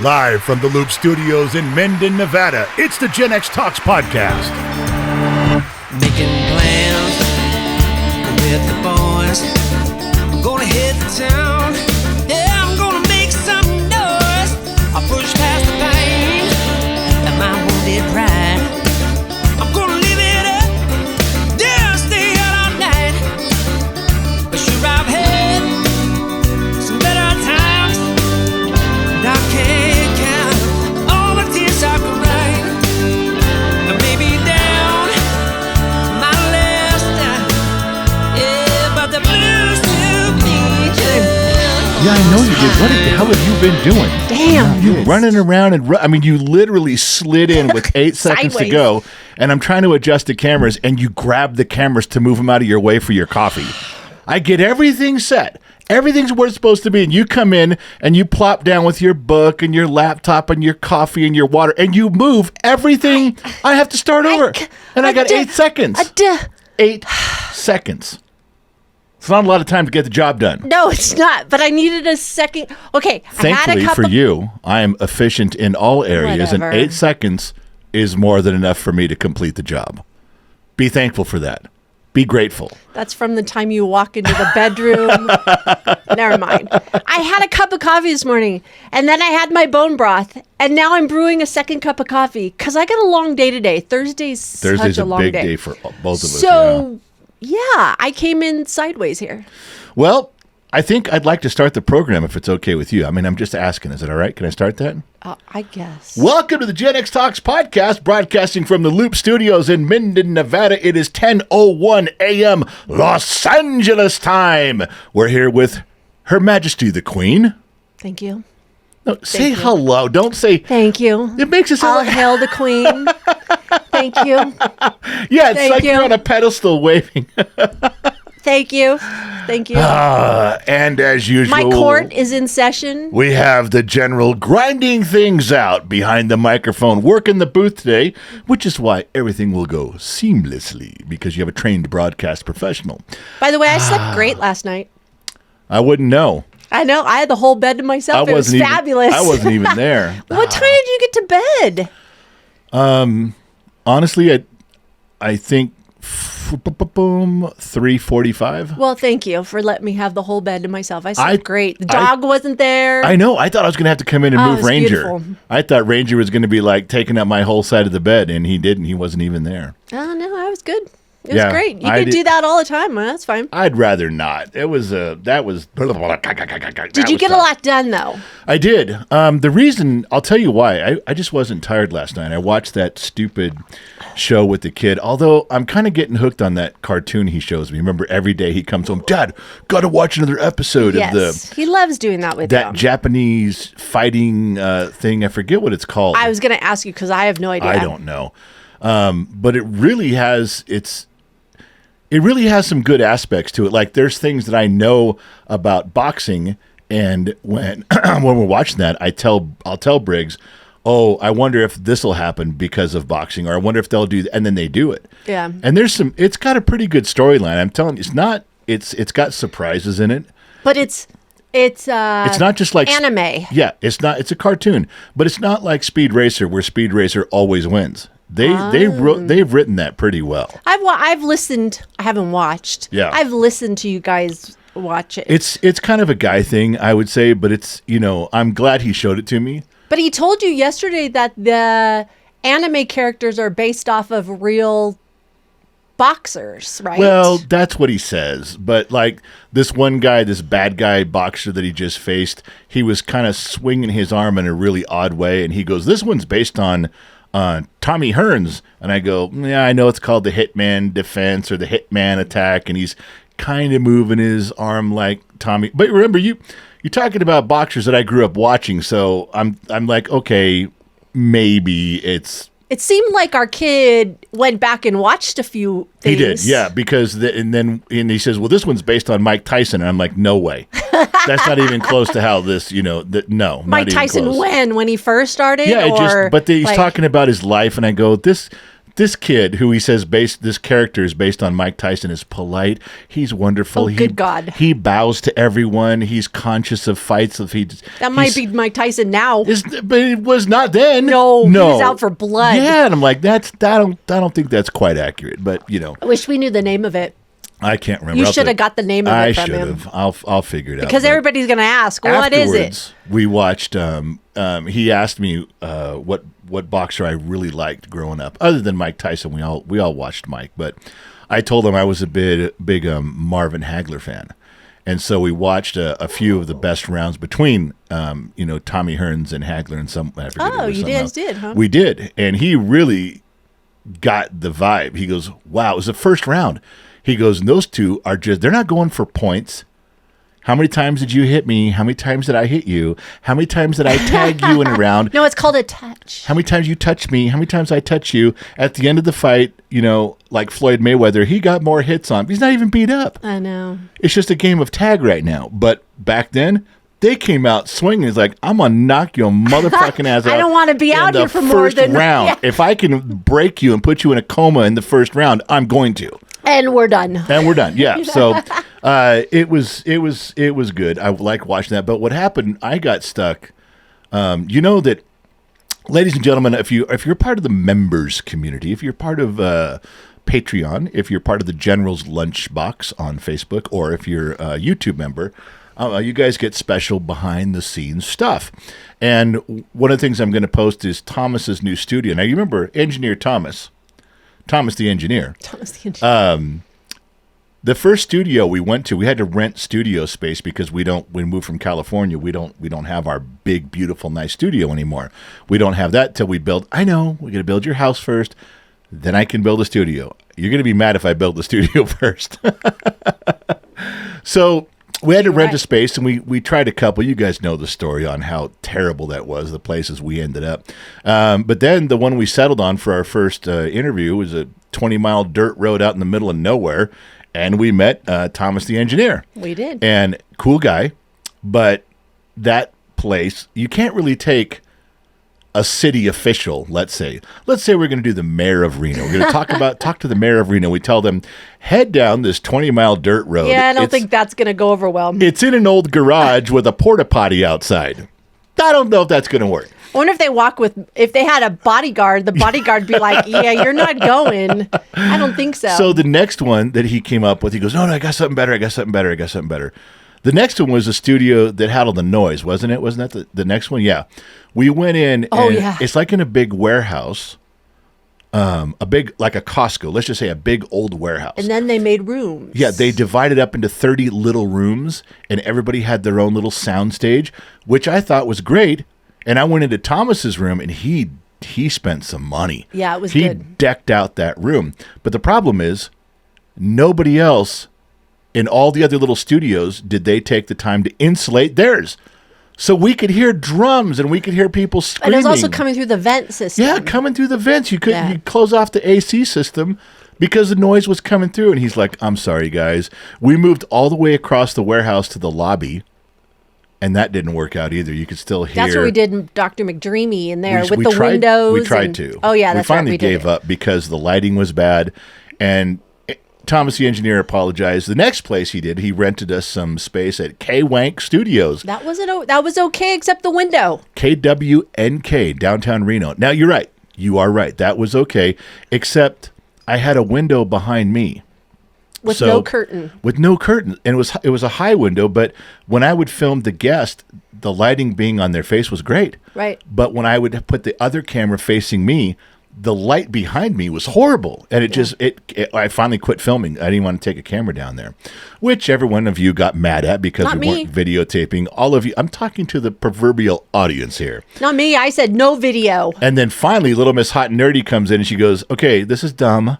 Live from the Loop Studios in Mendon, Nevada, it's the GXT Podcast. Making plans with the boys. I'm gonna hit the town. Yeah, I'm gonna make some noise. I'll push past the pain and my wounded pride. I'm gonna live it up. Yeah, stay out all night. But sure, I've had some better times. And I can't count all the tears I could write. And maybe down my list. Yeah, but the blues to me. Yeah, I know you did. What the hell have you been doing? Damn. You running around and I mean, you literally slid in with 8 seconds to Sideways. go, and I'm trying to adjust the cameras, and you grab the cameras to move them out of your way for your coffee. I get everything set. Everything's where it's supposed to be, and you come in and you plop down with your book and your laptop and your coffee and your water, and you move everything. I have to start over, and I got 8 seconds. 8 seconds. It's not a lot of time to get the job done. No, it's not. But I needed a second. Okay. I had a Thankfully cup for of, you, I am efficient in all areas, Whatever. and 8 seconds is more than enough for me to complete the job. Be thankful for that. Be grateful. That's from the time you walk into the bedroom. Never mind. I had a cup of coffee this morning, and then I had my bone broth, and now I'm brewing a second cup of coffee because I got a long day today. Thursday's such a long big day. day for both of us. So, yeah, I came in sideways here. Well, I think I'd like to start the program if it's okay with you. I mean, I'm just asking. Is it all right? Can I start that? I guess. Welcome to the genxtalks Podcast, broadcasting from the Loop Studios in Mendon, Nevada. It is 10:01 a.m. Los Angeles time. We're here with Her Majesty the Queen. Thank you. No, say you. hello. Don't say... Thank you. It makes it sound All like... hail the queen. Thank you. Yeah, it's Thank like you. you're on a pedestal waving. Thank you. Thank you. And as usual... My court is in session. We have the general grinding things out behind the microphone, working the booth today, which is why everything will go seamlessly, because you have a trained broadcast professional. By the way, I slept great last night. I wouldn't know. I know. I had the whole bed to myself. It was fabulous. I wasn't even there. What time did you get to bed? Honestly, I think 3:45. Well, thank you for letting me have the whole bed to myself. I slept great. The I- dog wasn't there. I know. I thought I was going to have to come in and Oh, it move was Ranger. beautiful. I thought Ranger was going to be like taking up my whole side of the bed, and he didn't. He wasn't even there. Oh, no, I was good. It Yeah, was great. You I could did- do that all the time. Well, that's fine. I'd rather not. It was that was. Did you get a lot done, though? I did. The reason, I'll tell you why. I just wasn't tired last night. I watched that stupid show with the kid, although I'm kind of getting hooked on that cartoon he shows me. Remember, every day he comes home, Dad, got to watch another episode Yes. of He loves doing that with that them. Japanese fighting thing. I forget what it's called. I was going to ask you because I have no idea. I don't know. But it really has it really has some good aspects to it. Like, there's things that I know about boxing, and when when we're watching that, I'll tell Briggs, "Oh, I wonder if this will happen because of boxing, or I wonder if they'll do," and then they do it. Yeah. And it's got a pretty good storyline. I'm telling you, it's got surprises in it. But it's Not just like anime. Yeah, it's a cartoon, but it's not like Speed Racer, where Speed Racer always wins. They've written that pretty well. I've listened. I haven't watched. Yeah. I've listened to you guys watch it. It's kind of a guy thing, I would say, but it's, I'm glad he showed it to me. But he told you yesterday that the anime characters are based off of real boxers, right? Well, that's what he says. But like this one guy, this bad guy boxer that he just faced, he was kind of swinging his arm in a really odd way, and he goes, "This one's based on Tommy Hearns." And I go, "Yeah, I know it's called the Hitman Defense or the Hitman Attack," and he's kind of moving his arm like Tommy. But remember, you're talking about boxers that I grew up watching, so I'm like, okay, maybe it's. It seemed like our kid went back and watched a few things. He did, yeah, because and he says, "Well, this one's based on Mike Tyson," and I'm like, "No way, that's not even close to how this, no, Mike not even Tyson close. when he first started. Yeah, or he's talking about his life, and I go, this this kid who he says this character is based on Mike Tyson is polite. He's wonderful. Oh, good God. He bows to everyone. He's conscious of fights. That might be Mike Tyson now. But it was not then. No, he was out for blood. Yeah, and I'm like, I don't think that's quite accurate. But I wish we knew the name of it. I can't remember. You should have got the name of it from him. I'll figure it out. Because everybody's going to ask, what is it? We watched. He asked me what boxer I really liked growing up, other than Mike Tyson. We all watched Mike, but I told him I was a big Marvin Hagler fan, and so we watched a few of the best rounds between Tommy Hearns and Hagler and some. I forget Oh, you guys did, huh? We did, and he really got the vibe. He goes, "Wow, it was the first round." He goes, and those two are they're not going for points. How many times did you hit me? How many times did I hit you? How many times did I tag you in a round? No, it's called a touch. How many times you touch me? How many times I touch you? At the end of the fight, like Floyd Mayweather, he got more hits on. He's not even beat up. I know. It's just a game of tag right now. But back then, they came out swinging. It's like, I'm going to knock your motherfucking ass out. I don't want to be out here for more than... round. Yeah. If I can break you and put you in a coma in the first round, I'm going to. And we're done. Yeah. So it was good. I like watching that. But what happened? I got stuck. That, ladies and gentlemen, if you're part of the members community, if you're part of Patreon, if you're part of the General's Lunchbox on Facebook, or if you're a YouTube member, you guys get special behind the scenes stuff. And one of the things I'm going to post is Thomas's new studio. Now you remember engineer Thomas the engineer. The first studio we went to, we had to rent studio space because we moved from California. We don't have our big, beautiful, nice studio anymore. We don't have that till we build. I know, we got to build your house first, then I can build a studio. You're going to be mad if I build the studio first. So we had to rent a space, and we tried a couple. You guys know the story on how terrible that was, the places we ended up. But then the one we settled on for our first interview was a 20-mile dirt road out in the middle of nowhere, and we met Thomas the engineer. We did. And cool guy, but that place, you can't really take a city official, let's say we're going to do the mayor of Reno. We're going to talk to the mayor of Reno. We tell them, head down this 20-mile dirt road. Yeah, I don't think that's going to go over well. It's in an old garage with a porta potty outside. I don't know if that's going to work. I wonder if they had a bodyguard, the bodyguard would be like, yeah, you're not going. I don't think so. So the next one that he came up with, he goes, no, I got something better. The next one was a studio that had all the noise, wasn't it? Wasn't that the next one? Yeah. We went in, and it's like in a big warehouse, like a Costco. Let's just say a big old warehouse. And then they made rooms. Yeah, they divided up into 30 little rooms, and everybody had their own little sound stage, which I thought was great. And I went into Thomas's room, and he spent some money. Yeah, it was good. He decked out that room. But the problem is, nobody else in all the other little studios did they take the time to insulate theirs. So we could hear drums, and we could hear people screaming. And it was also coming through the vent system. Yeah, coming through the vents. You couldn't you close off the AC system because the noise was coming through. And he's like, I'm sorry, guys. We moved all the way across the warehouse to the lobby, and that didn't work out either. You could still hear. That's what we did in Dr. McDreamy in there with the windows. We tried to. Oh, yeah, that's right. We finally gave up because the lighting was bad, and Thomas the engineer apologized. The next place he rented us some space at K-Wank Studios. That was okay except the window. KWNK, downtown Reno. Now, you're right. You are right. That was okay, except I had a window behind me. With no curtain. With no curtain. And it was a high window, but when I would film the guest, the lighting being on their face was great. Right. But when I would put the other camera facing me, the light behind me was horrible. And I finally quit filming. I didn't want to take a camera down there, which every one of you got mad at because we weren't videotaping. All of you. I'm talking to the proverbial audience here. Not me. I said no video. And then finally, Little Miss Hot and Nerdy comes in and she goes, okay, this is dumb.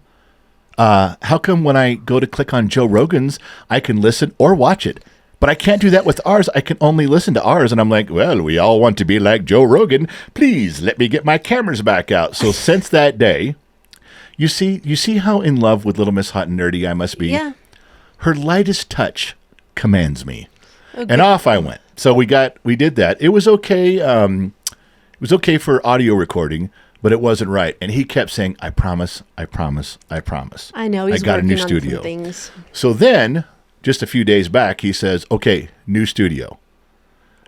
How come when I go to click on Joe Rogan's, I can listen or watch it? But I can't do that with ours. I can only listen to ours. And I'm like, well, we all want to be like Joe Rogan. Please let me get my cameras back out. So since that day, you see how in love with Little Miss Hot and Nerdy I must be? Yeah. Her lightest touch commands me. Okay. And off I went. So we did that. It was okay. It was okay for audio recording. but it wasn't right. And he kept saying, I promise, I promise, I promise. I know, he's I got a new working on studio. some things. So then, just a few days back, he says, okay, new studio.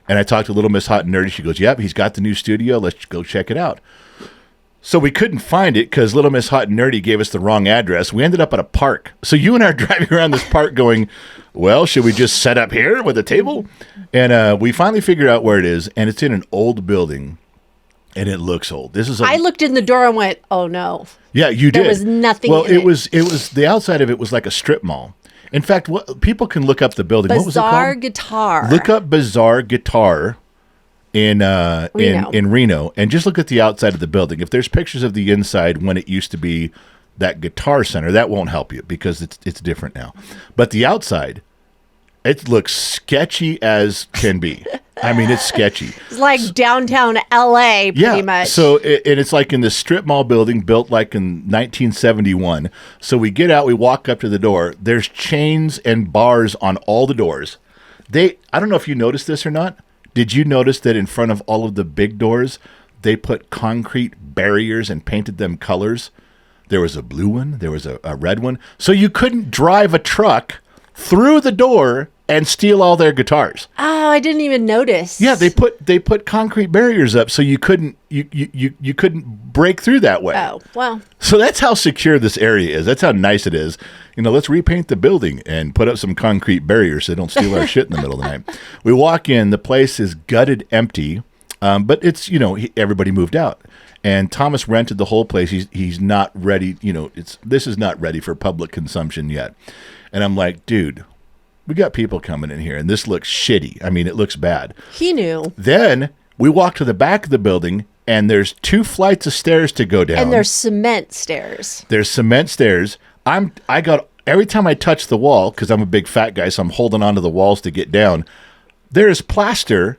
And I talked to Little Miss Hot and Nerdy. She goes, yep, he's got the new studio. Let's go check it out. So we couldn't find it because Little Miss Hot and Nerdy gave us the wrong address. We ended up at a park. So you and I are driving around this park going, well, should we just set up here with a table? And we finally figured out where it is, and it's in an old building, and it looks old. I looked in the door and went, oh, no. Yeah, you did. There was nothing well, in it. It was the outside of it was like a strip mall. In fact, people can look up the building. What was it called? Bizarre Guitar. Look up Bizarre Guitar in Reno, and just look at the outside of the building. If there's pictures of the inside when it used to be that Guitar Center, that won't help you because it's different now. But the outside, it looks sketchy as can be. I mean, it's sketchy. It's like downtown LA, pretty much. So and it's like in this strip mall building built like in 1971. So we get out, we walk up to the door. There's chains and bars on all the doors. I don't know if you noticed this or not. Did you notice that in front of all of the big doors, they put concrete barriers and painted them colors? There was a blue one. There was a red one. So you couldn't drive a truck through the door and steal all their guitars. Oh, I didn't even notice. Yeah, they put concrete barriers up so you couldn't break through that way. Oh, well. So that's how secure this area is. That's how nice it is. Let's repaint the building and put up some concrete barriers so they don't steal our shit in the middle of the night. We walk in, the place is gutted empty, but it's, everybody moved out. And Thomas rented the whole place. He's not ready, this is not ready for public consumption yet. And I'm like, dude, we got people coming in here, and this looks shitty. I mean, it looks bad. He knew. Then we walk to the back of the building, and there's 2 flights of stairs to go down. And there's cement stairs. There's cement stairs. Every time I touch the wall, because I'm a big fat guy, so I'm holding onto the walls to get down, there's plaster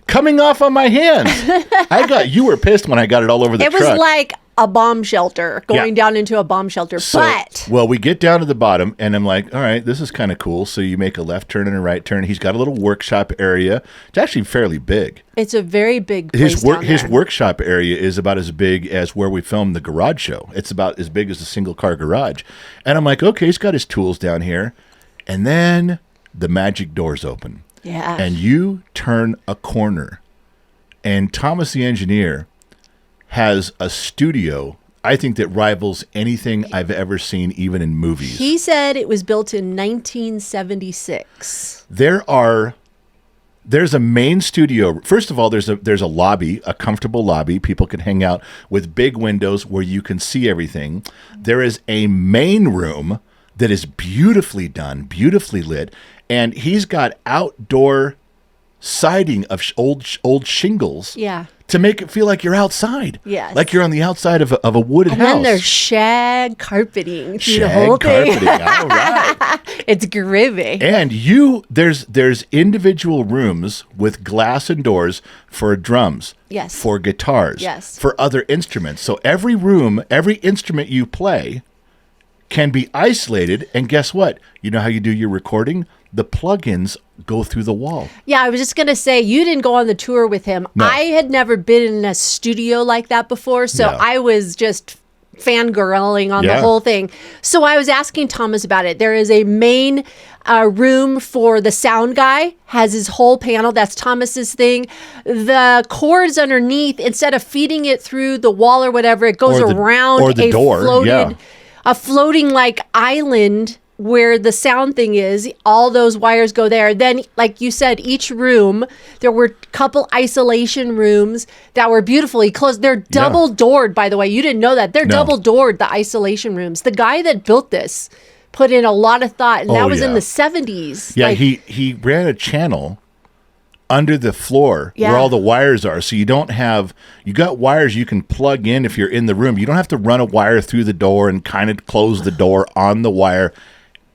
coming off on my hands. You were pissed when I got it all over the truck. It was like a bomb shelter, going down into a bomb shelter. Well, we get down to the bottom, and I'm like, all right, this is kind of cool. So you make a left turn and a right turn. He's got a little workshop area. It's actually fairly big. It's a very big place His workshop area is about as big as where we filmed the garage show. It's about as big as a single-car garage. And I'm like, okay, he's got his tools down here. And then the magic doors open. Yeah. And you turn a corner, and Thomas the engineer has a studio, I think, that rivals anything I've ever seen, even in movies. He said it was built in 1976. There's a main studio. First of all, there's a lobby, a comfortable lobby. People can hang out with big windows where you can see everything. There is a main room that is beautifully done, beautifully lit, and he's got outdoor siding of old shingles. Yeah. To make it feel like you're outside. Yes. Like you're on the outside of a wooded house. And then there's shag carpeting through the whole thing. All right. It's groovy. And there's individual rooms with glass and doors for drums. Yes. For guitars. Yes. For other instruments. So every room, every instrument you play can be isolated. And guess what? You know how you do your recording? The plugins go through the wall. Yeah, I was just going to say, you didn't go on the tour with him. No. I had never been in a studio like that before, so No. I was just fangirling on the whole thing. So I was asking Thomas about it. There is a main room for the sound guy, has his whole panel. That's Thomas's thing. The cords underneath, instead of feeding it through the wall or whatever, it goes around a floating like island where the sound thing is. All those wires go there. Then, like you said, each room, there were a couple isolation rooms that were beautifully closed. They're double doored, by the way. You didn't know that. They're double doored, the isolation rooms. The guy that built this put in a lot of thought, and that was in the 70s. Yeah, he ran a channel under the floor where all the wires are. So you got wires you can plug in if you're in the room. You don't have to run a wire through the door and kind of close the door on the wire.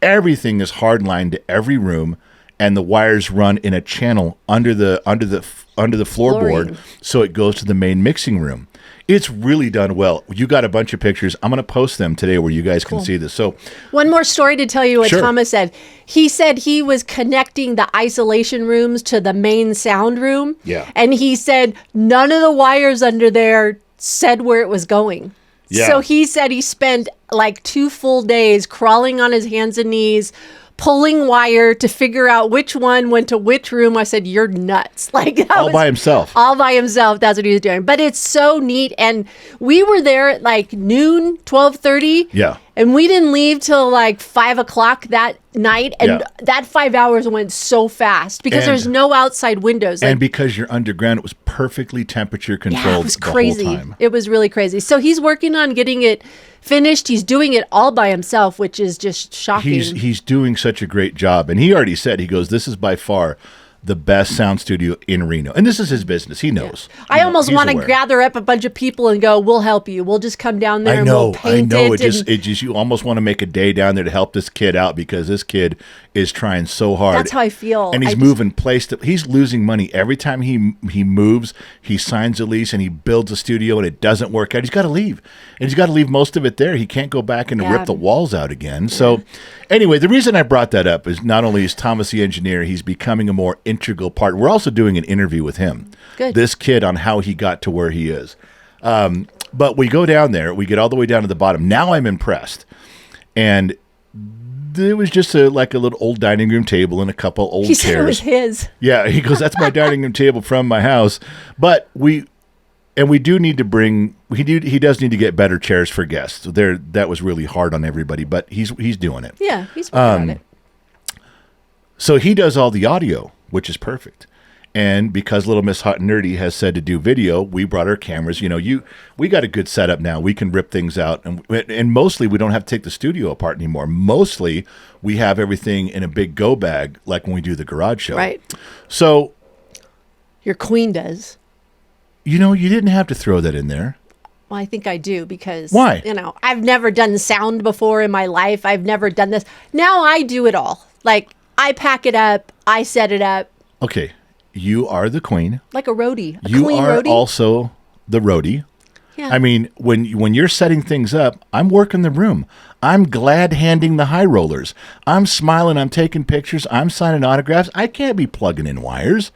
Everything is hardlined to every room, and the wires run in a channel under the floorboard, so it goes to the main mixing room. It's really done well. You got a bunch of pictures. I'm going to post them today where you guys can see this. So, one more story to tell you what Thomas said. He said he was connecting the isolation rooms to the main sound room. Yeah. And he said none of the wires under there said where it was going. Yeah. So he said he spent like 2 full days crawling on his hands and knees, pulling wire to figure out which one went to which room. I said, you're nuts. Like that All by himself. All by himself. That's what he was doing. But it's so neat. And we were there at like noon, 12:30. Yeah. And we didn't leave till like 5 o'clock that night. And Yeah. that 5 hours went so fast because And- there's no outside windows. And because you're underground, it was perfectly temperature controlled yeah, it was crazy. the whole time. It was really crazy. So he's working on getting it finished. He's doing it all by himself, which is just shocking. He's doing such a great job. And he already said, he goes, this is by far the best sound studio in Reno. And this is his business. He knows. I almost He's want to aware. gather up a bunch of people and go, we'll help you. We'll just come down there I and know, we'll paint it. It just you almost want to make a day down there to help this kid out because this kid is trying so hard. That's how I feel. And he's moving place to. He's losing money every time he moves. He signs a lease and he builds a studio and it doesn't work out. He's got to leave, and he's got to leave most of it there. He can't go back and rip the walls out again. So, anyway, the reason I brought that up is not only is Thomas the engineer, he's becoming a more integral part. We're also doing an interview with him. Good. This kid on how he got to where he is. But we go down there, we get all the way down to the bottom. Now I'm impressed. And it was just like a little old dining room table and a couple old He chairs. said it was his. Yeah, he goes, that's my dining room table from my house. But we do need to bring, he does need to get better chairs for guests. So that was really hard on everybody, but he's doing it. Yeah, he's working on it. So he does all the audio, which is perfect. And because Little Miss Hot and Nerdy has said to do video, we brought our cameras. We got a good setup now. We can rip things out. And mostly we don't have to take the studio apart anymore. Mostly we have everything in a big go bag like when we do the garage show. Right. So, Your queen does. you didn't have to throw that in there. Well, I think I do because, Why? I've never done sound before in my life. I've never done this. Now I do it all. Like, I pack it up. I set it up. Okay. You are the queen. Like a roadie. A You queen are roadie. also the roadie. Yeah. I mean, when you're setting things up, I'm working the room. I'm glad handing the high rollers. I'm smiling. I'm taking pictures. I'm signing autographs. I can't be plugging in wires.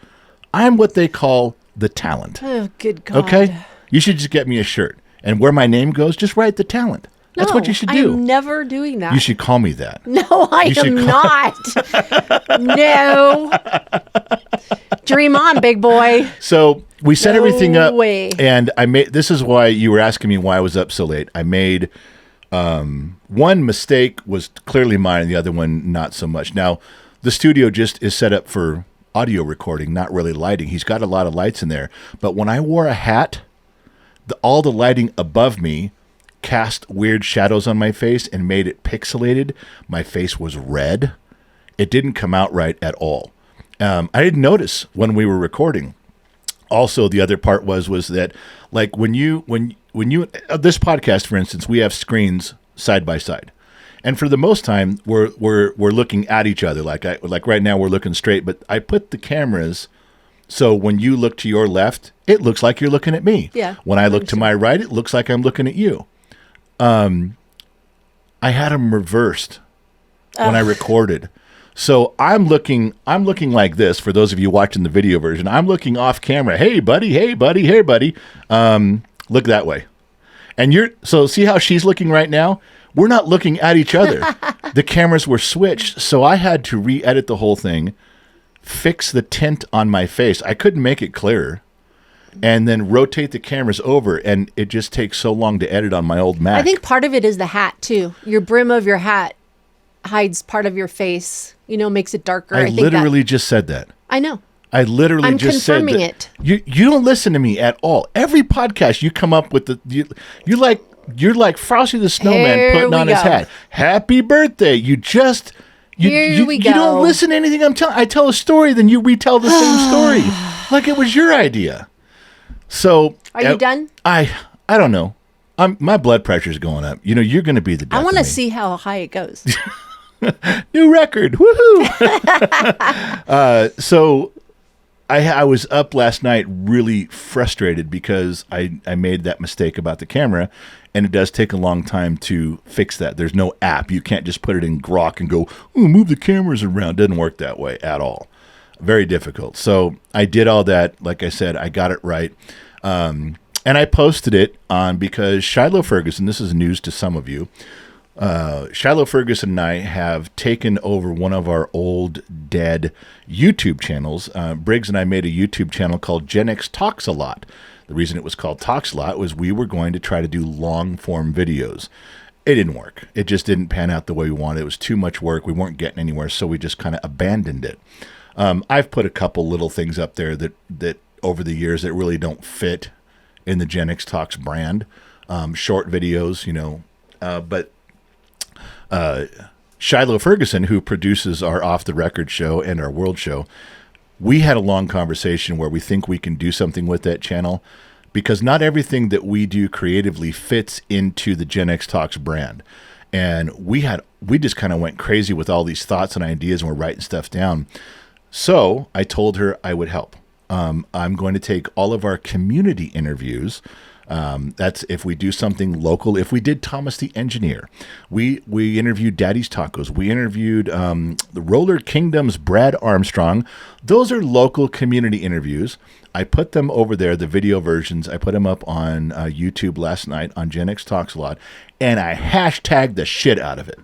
I'm what they call the talent. Oh, good God. Okay? You should just get me a shirt. And where my name goes, just write the talent. That's what you should do. I'm never doing that. You should call me that. No, I am not. No. Dream on, big boy. So we set No everything up, way. and I made. This is why you were asking me why I was up so late. I made one mistake was clearly mine, and the other one not so much. Now, the studio just is set up for audio recording, not really lighting. He's got a lot of lights in there, but when I wore a hat, all the lighting above me cast weird shadows on my face and made it pixelated. My face was red. It didn't come out right at all. I didn't notice when we were recording. Also, the other part was that like when you this podcast, for instance, we have screens side by side, and for the most time we're looking at each other. Like right now we're looking straight, but I put the cameras so when you look to your left, it looks like you're looking at me. Yeah. When I look to my right, it looks like I'm looking at you. I had them reversed when I recorded. So I'm looking like this for those of you watching the video version. I'm looking off camera. Hey buddy, hey buddy, hey buddy. Look that way. And so see how she's looking right now? We're not looking at each other. The cameras were switched, so I had to re-edit the whole thing, fix the tint on my face. I couldn't make it clearer. And then rotate the cameras over, and it just takes so long to edit on my old Mac. I think part of it is the hat, too. Your brim of your hat hides part of your face, makes it darker. I think literally just said that. I know. I literally I'm just said confirming that. it. You don't listen to me at all. Every podcast you come up with you're like Frosty the Snowman Here putting we on his go. hat. Happy birthday. You Here we you don't go. listen to anything I'm telling. I tell a story, then you retell the same story. Like it was your idea. So Are you done? I don't know. My blood pressure's going up. You're going to be the death I want of to me. see how high it goes. New record. Woohoo. So I was up last night really frustrated because I made that mistake about the camera, and it does take a long time to fix that. There's no app. You can't just put it in Grok and go, move the cameras around. It doesn't work that way at all. Very difficult. So I did all that. Like I said, I got it right. And I posted it on because Shiloh Ferguson, this is news to some of you, Shiloh Ferguson and I have taken over one of our old dead YouTube channels. Briggs and I made a YouTube channel called GXT a lot. The reason it was called Talks a Lot was we were going to try to do long form videos. It didn't work. It just didn't pan out the way we wanted. It was too much work. We weren't getting anywhere, so we just kind of abandoned it. I've put a couple little things up there that over the years that really don't fit in the genxtalks brand. Short videos, but Shiloh Ferguson, who produces our Off the Record show and our World show, we had a long conversation where we think we can do something with that channel because not everything that we do creatively fits into the genxtalks brand. And we just kind of went crazy with all these thoughts and ideas, and we're writing stuff down. So I told her I would help. I'm going to take all of our community interviews. That's if we do something local. If we did Thomas the Engineer, we interviewed Daddy's Tacos. We interviewed the Roller Kingdom's Brad Armstrong. Those are local community interviews. I put them over there, the video versions. I put them up on YouTube last night on Genx Talks a Lot, and I hashtagged the shit out of it.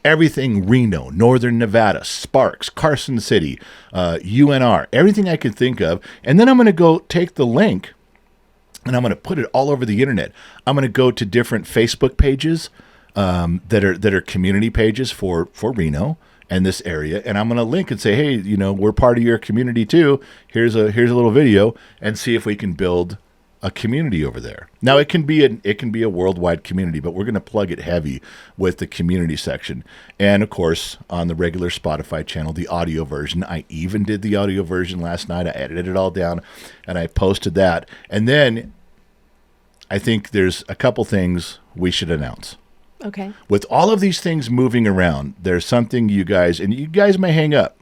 Everything Reno, Northern Nevada, Sparks, Carson City, UNR, everything I could think of. And then I'm going to go take the link and I'm going to put it all over the internet. I'm going to go to different Facebook pages that are community pages for Reno and this area, and I'm going to link and say, hey, we're part of your community too. Here's a little video, and see if we can build a community over there. Now it can be a worldwide community, but we're going to plug it heavy with the community section, and of course on the regular Spotify channel, the audio version. I even did the audio version last night. I edited it all down, and I posted that. And then I think there's a couple things we should announce. Okay. With all of these things moving around, there's something you guys may hang up.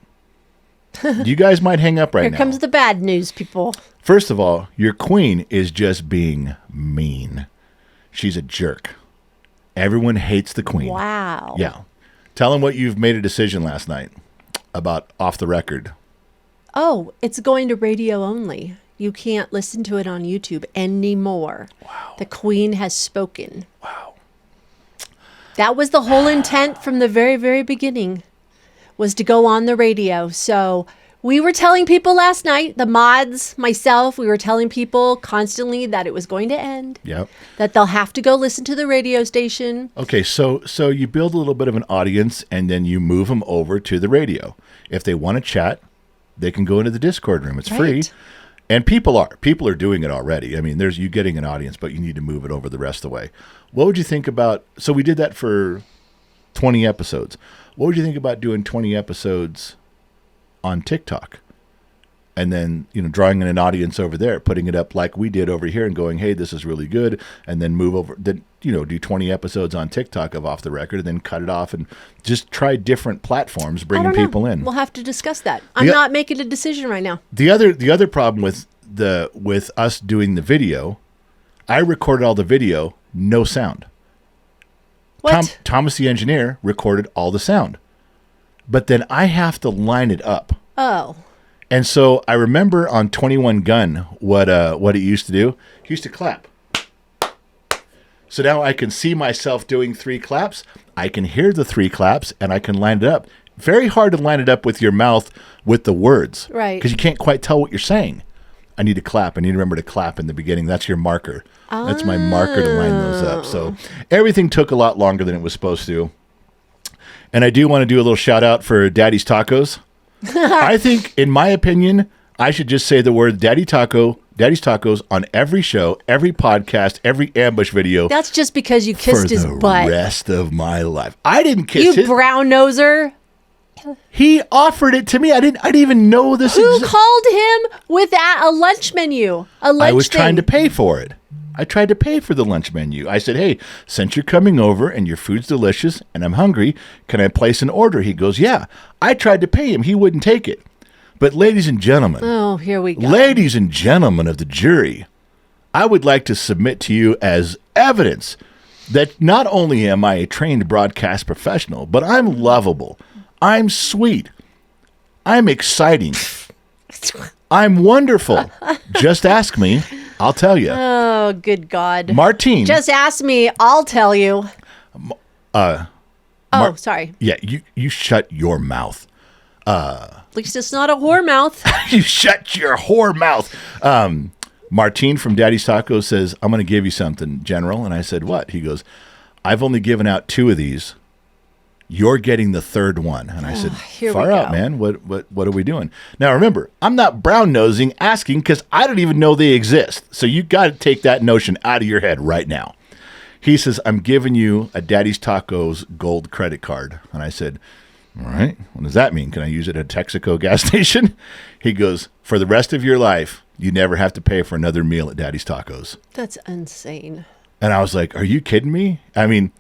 You guys might hang up right now. Here comes the bad news, people. First of all, your queen is just being mean. She's a jerk. Everyone hates the queen. Wow. Yeah. Tell them what you've made a decision last night about Off the Record. Oh, it's going to radio only. You can't listen to it on YouTube anymore. Wow. The queen has spoken. Wow. That was the whole intent from the very, very beginning, was to go on the radio. So we were telling people last night, the mods, myself, we were telling people constantly that it was going to end. Yep. That they'll have to go listen to the radio station. Okay, so you build a little bit of an audience, and then you move them over to the radio. If they want to chat, they can go into the Discord room. It's free. Right. And people are doing it already. I mean, there's you getting an audience, but you need to move it over the rest of the way. What would you think about, so we did that for 20 episodes. What would you think about doing 20 episodes on TikTok? And then, drawing in an audience over there, putting it up like we did over here and going, hey, this is really good. And then move over, then, do 20 episodes on TikTok of Off the Record, and then cut it off and just try different platforms, bringing people in. We'll have to discuss that. I'm not making a decision right now. The other problem with us doing the video, I recorded all the video, no sound. What? Thomas the Engineer recorded all the sound. But then I have to line it up. Oh. And so I remember on 21 Gun what he used to do. He used to clap. So now I can see myself doing 3 claps. I can hear the 3 claps, and I can line it up. Very hard to line it up with your mouth with the words. Right. Because you can't quite tell what you're saying. I need to clap. I need to remember to clap in the beginning. That's your marker. That's my marker to line those up. So everything took a lot longer than it was supposed to. And I do want to do a little shout out for Daddy's Tacos. I think, in my opinion, I should just say the word Daddy's Tacos on every show, every podcast, every ambush video. That's just because you kissed his butt. For the rest of my life. I didn't kiss you his. You brown noser. He offered it to me. I didn't even know this. Who called him with a lunch menu? I was trying to pay for it. I tried to pay for the lunch menu. I said, hey, since you're coming over and your food's delicious and I'm hungry, can I place an order? He goes, yeah. I tried to pay him. He wouldn't take it. But ladies and gentlemen. Oh, here we go. Ladies and gentlemen of the jury, I would like to submit to you as evidence that not only am I a trained broadcast professional, but I'm lovable. I'm sweet. I'm exciting. I'm wonderful. Just ask me. I'll tell you. Oh, good God. Martine. Just ask me. I'll tell you. Sorry. Yeah, you shut your mouth. At least it's not a whore mouth. You shut your whore mouth. Martine from Daddy's Tacos says, I'm going to give you something, General. And I said, what? He goes, I've only given out 2 of these. You're getting the 3rd one. And I said, far out, man. What are we doing? Now, remember, I'm not brown-nosing asking because I don't even know they exist. So you got to take that notion out of your head right now. He says, I'm giving you a Daddy's Tacos gold credit card. And I said, all right, what does that mean? Can I use it at Texaco gas station? He goes, for the rest of your life, you never have to pay for another meal at Daddy's Tacos. That's insane. And I was like, are you kidding me? I mean,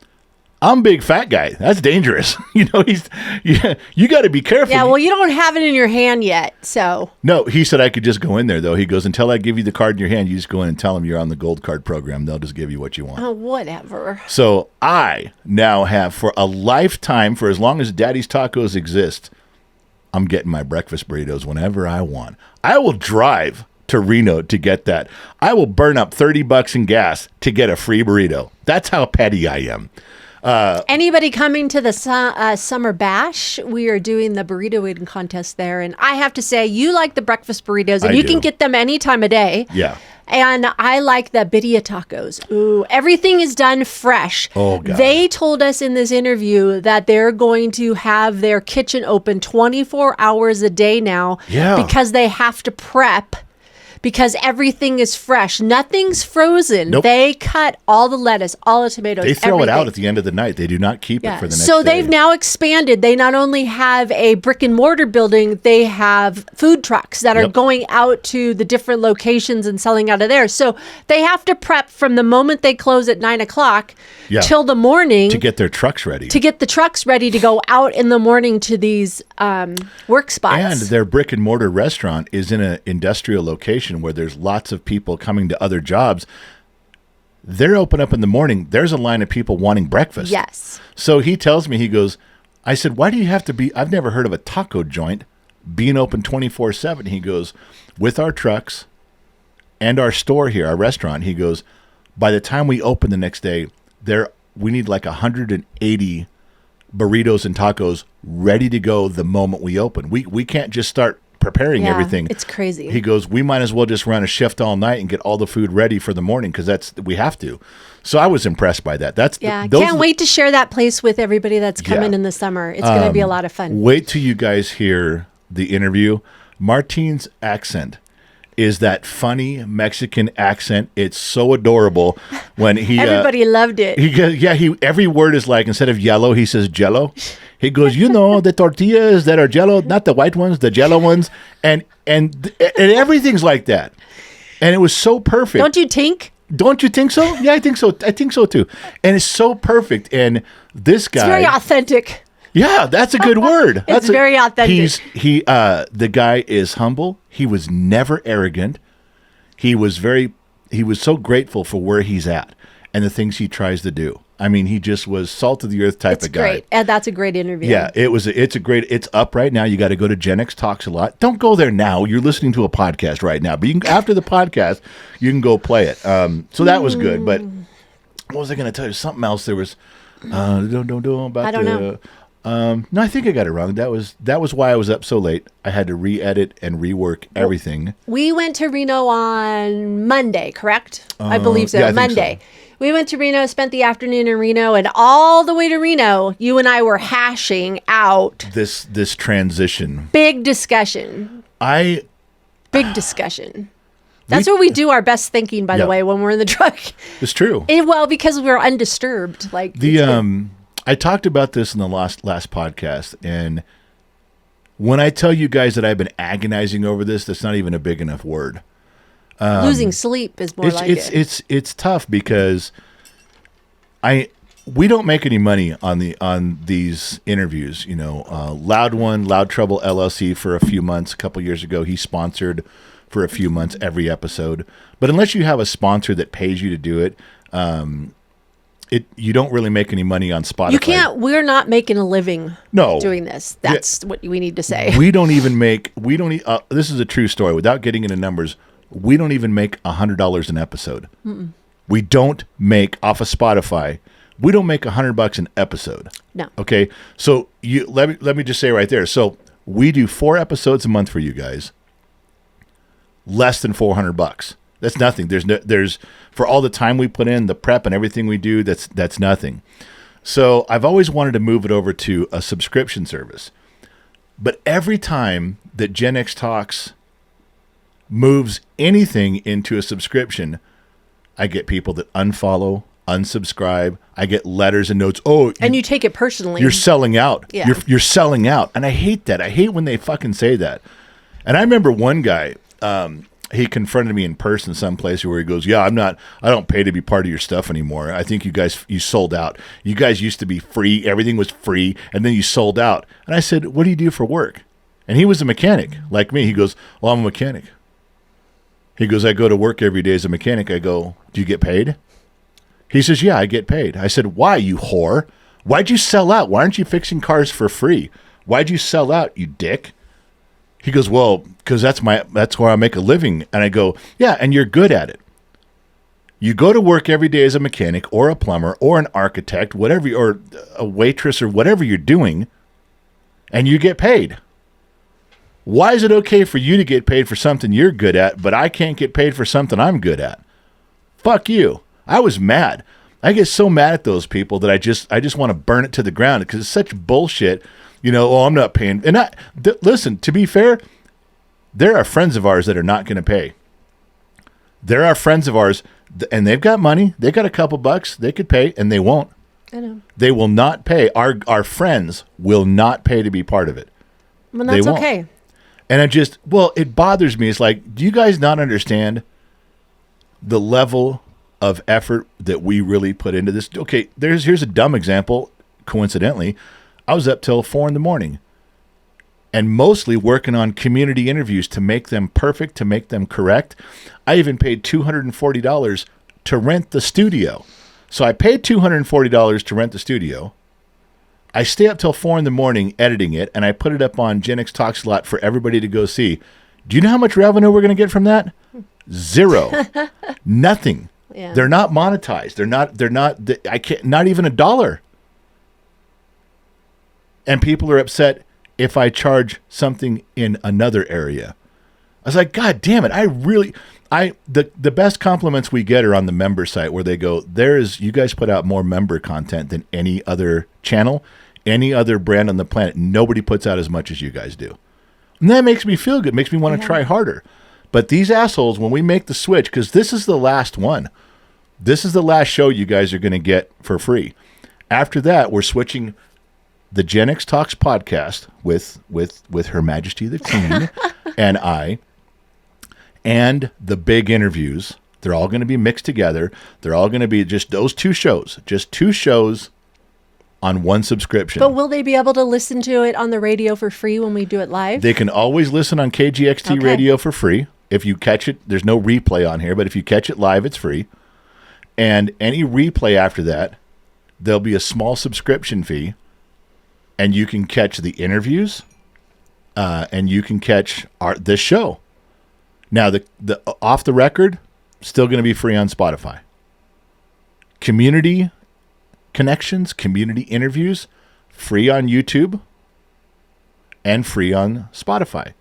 I'm a big fat guy. That's dangerous. You got to be careful. Yeah, well, you don't have it in your hand yet, so. No, he said I could just go in there, though. He goes, until I give you the card in your hand, you just go in and tell them you're on the gold card program. They'll just give you what you want. Oh, whatever. So I now have, for a lifetime, for as long as Daddy's Tacos exist, I'm getting my breakfast burritos whenever I want. I will drive to Reno to get that. I will burn up $30 in gas to get a free burrito. That's how petty I am. Anybody coming to the summer bash, we are doing the burrito eating contest there. And I have to say, you like the breakfast burritos, and you can get them any time of day. Yeah. And I like the birria tacos. Ooh, everything is done fresh. Oh, God. They told us in this interview that they're going to have their kitchen open 24 hours a day now. Yeah. Because they have to prep. Because everything is fresh. Nothing's frozen. Nope. They cut all the lettuce, all the tomatoes, They throw everything. it out at the end of the night. They do not keep it for the next So day. they've now expanded. They not only have a brick and mortar building, they have food trucks that are going out to the different locations and selling out of there. So they have to prep from the moment they close at 9 o'clock till the morning. To get their trucks ready. To get the trucks ready to go out in the morning to these work spots. And their brick and mortar restaurant is in an industrial location where there's lots of people coming to other jobs. They're open up in the morning. There's a line of people wanting breakfast. Yes. So he tells me, he goes, I said, why do you have to be, I've never heard of a taco joint being open 24/7. He goes, with our trucks and our store here, our restaurant, he goes, by the time we open the next day, we need like 180 burritos and tacos ready to go the moment we open. We can't just start preparing everything. It's crazy. He goes, we might as well just run a shift all night and get all the food ready for the morning because we have to. So I was impressed by that. Can't wait to share that place with everybody that's coming in the summer. It's going to be a lot of fun. Wait till you guys hear the interview. Martine's accent is that funny Mexican accent. It's so adorable when he everybody loved it. He every word is like, instead of yellow, he says jello. He goes, the tortillas that are jello, not the white ones, the jello ones, and everything's like that. And it was so perfect. Don't you think? Don't you think so? Yeah, I think so. I think so too. And it's so perfect. And this guy, it's very authentic. Yeah, that's a good word. It's very authentic. The guy is humble. He was never arrogant. He was so grateful for where he's at and the things he tries to do. I mean, he just was salt of the earth type of guy. It's great. And that's a great interview. Yeah, it's up right now. You got to go to GenX Talks a lot. Don't go there now. You're listening to a podcast right now. But after the podcast, you can go play it. So that was good. But what was I going to tell you? Something else. There was I don't know. No, I think I got it wrong. That was why I was up so late. I had to re-edit and rework everything. We went to Reno on Monday, correct? I believe so. Yeah, I think Monday. so. We went to Reno, spent the afternoon in Reno, and all the way to Reno, you and I were hashing out this transition. Big discussion. Big discussion. That's where we do our best thinking, by the way, when we're in the truck. It's true. Because we're undisturbed. Like I talked about this in the last podcast, and when I tell you guys that I've been agonizing over this, that's not even a big enough word. Losing sleep is more like it. It's tough because we don't make any money on these interviews. Loud Trouble LLC for a few months, a couple years ago, he sponsored for a few months every episode. But unless you have a sponsor that pays you to do it, you don't really make any money on Spotify. You can't. We're not making a living. Doing this. That's what we need to say. We don't even make. This is a true story. Without getting into numbers, we don't even make $100 an episode. We don't make off of Spotify. We don't make $100 an episode. No. Okay. So let me just say right there. So we do 4 episodes a month for you guys. Less than $400. That's nothing. There's for all the time we put in, the prep and everything we do, that's nothing. So I've always wanted to move it over to a subscription service. But every time that GenX Talks moves anything into a subscription, I get people that unfollow, unsubscribe. I get letters and notes. Oh, and you take it personally. You're selling out. Yeah. You're selling out. And I hate that. I hate when they fucking say that. And I remember one guy, he confronted me in person someplace where he goes, yeah, I don't pay to be part of your stuff anymore. I think you sold out. You guys used to be free. Everything was free. And then you sold out. And I said, what do you do for work? And he was a mechanic like me. He goes, well, I'm a mechanic. He goes, I go to work every day as a mechanic. I go, do you get paid? He says, yeah, I get paid. I said, why, you whore? Why'd you sell out? Why aren't you fixing cars for free? Why'd you sell out, you dick? He goes, well, because that's where I make a living. And I go, yeah, and you're good at it. You go to work every day as a mechanic or a plumber or an architect, whatever, or a waitress or whatever you're doing, and you get paid. Why is it okay for you to get paid for something you're good at, but I can't get paid for something I'm good at? Fuck you. I was mad. I get so mad at those people that I just want to burn it to the ground because it's such bullshit. You know, oh, I'm not paying. And listen, to be fair, there are friends of ours that are not going to pay. There are friends of ours, and they've got money. They got a couple bucks. They could pay, and they won't. I know. They will not pay. Our friends will not pay to be part of it. Well, that's okay. And it bothers me. It's like, do you guys not understand the level of effort that we really put into this? Okay, here's a dumb example. Coincidentally, I was up till 4 a.m. and mostly working on community interviews to make them perfect, to make them correct. I even paid $240 to rent the studio. So I paid $240 to rent the studio. I stay up till 4 a.m. editing it, and I put it up on GenX Talks a lot for everybody to go see. Do you know how much revenue we're going to get from that? 0. Nothing. Yeah. They're not monetized. I can't, not even $1. And people are upset if I charge something in another area. I was like, God damn it. The best compliments we get are on the member site where they go, you guys put out more member content than any other channel, any other brand on the planet. Nobody puts out as much as you guys do. And that makes me feel good. Makes me want to try harder. But these assholes, when we make the switch, because this is the last one. This is the last show you guys are going to get for free. After that, we're switching the GenX Talks podcast with Her Majesty the Queen and I, and the big interviews. They're all going to be mixed together. They're all going to be just those 2 shows. Just 2 shows on one subscription. But will they be able to listen to it on the radio for free when we do it live? They can always listen on KGXT radio for free. If you catch it, there's no replay on here, but if you catch it live, it's free. And any replay after that, there'll be a small subscription fee, and you can catch the interviews, and you can catch this show. Now, the off the record, still going to be free on Spotify. Community connections, community interviews, free on YouTube, and free on Spotify.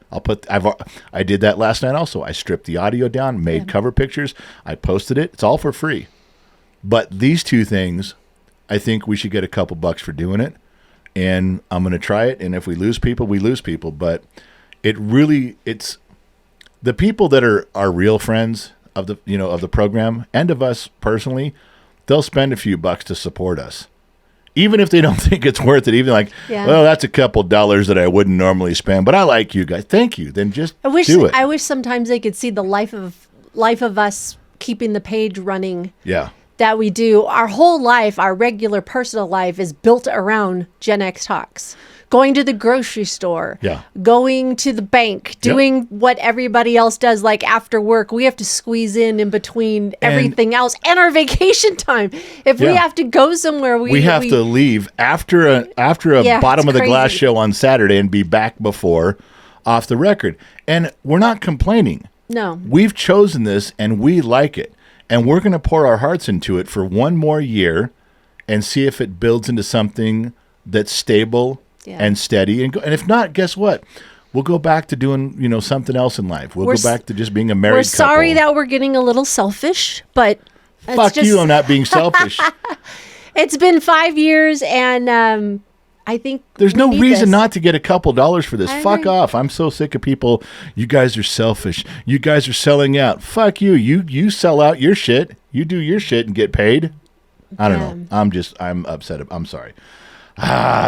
I did that last night also. I stripped the audio down, made cover pictures, I posted it. It's all for free. But these 2 things, I think we should get a couple bucks for doing it. And I'm going to try it. And if we lose people, we lose people. But it's the people that are real friends of the program and of us personally, they'll spend a few bucks to support us. Even if they don't think it's worth it, even like, well, that's a couple dollars that I wouldn't normally spend, but I like you guys. Thank you. Then just do it. I wish sometimes they could see the life of us keeping the page running. Yeah. That we do. Our whole life, our regular personal life is built around GenX Talks. Going to the grocery store, going to the bank, doing what everybody else does, like after work. We have to squeeze in between everything else and our vacation time. If we have to go somewhere, we have to leave after a bottom of the glass show on Saturday and be back before off the record. And we're not complaining. No. We've chosen this and we like it. And we're going to pour our hearts into it for one more year and see if it builds into something that's stable and steady. And if not, guess what? We'll go back to doing, something else in life. We'll go back to just being a married couple. We're sorry that we're getting a little selfish, but fuck you, I'm not being selfish. It's been 5 years, and I think there's no reason this. not to get a couple dollars for this. I Fuck agree. off. I'm so sick of people. You guys are selfish. You guys are selling out. Fuck you. You sell out your shit. You do your shit and get paid. I don't know. I'm upset. I'm sorry.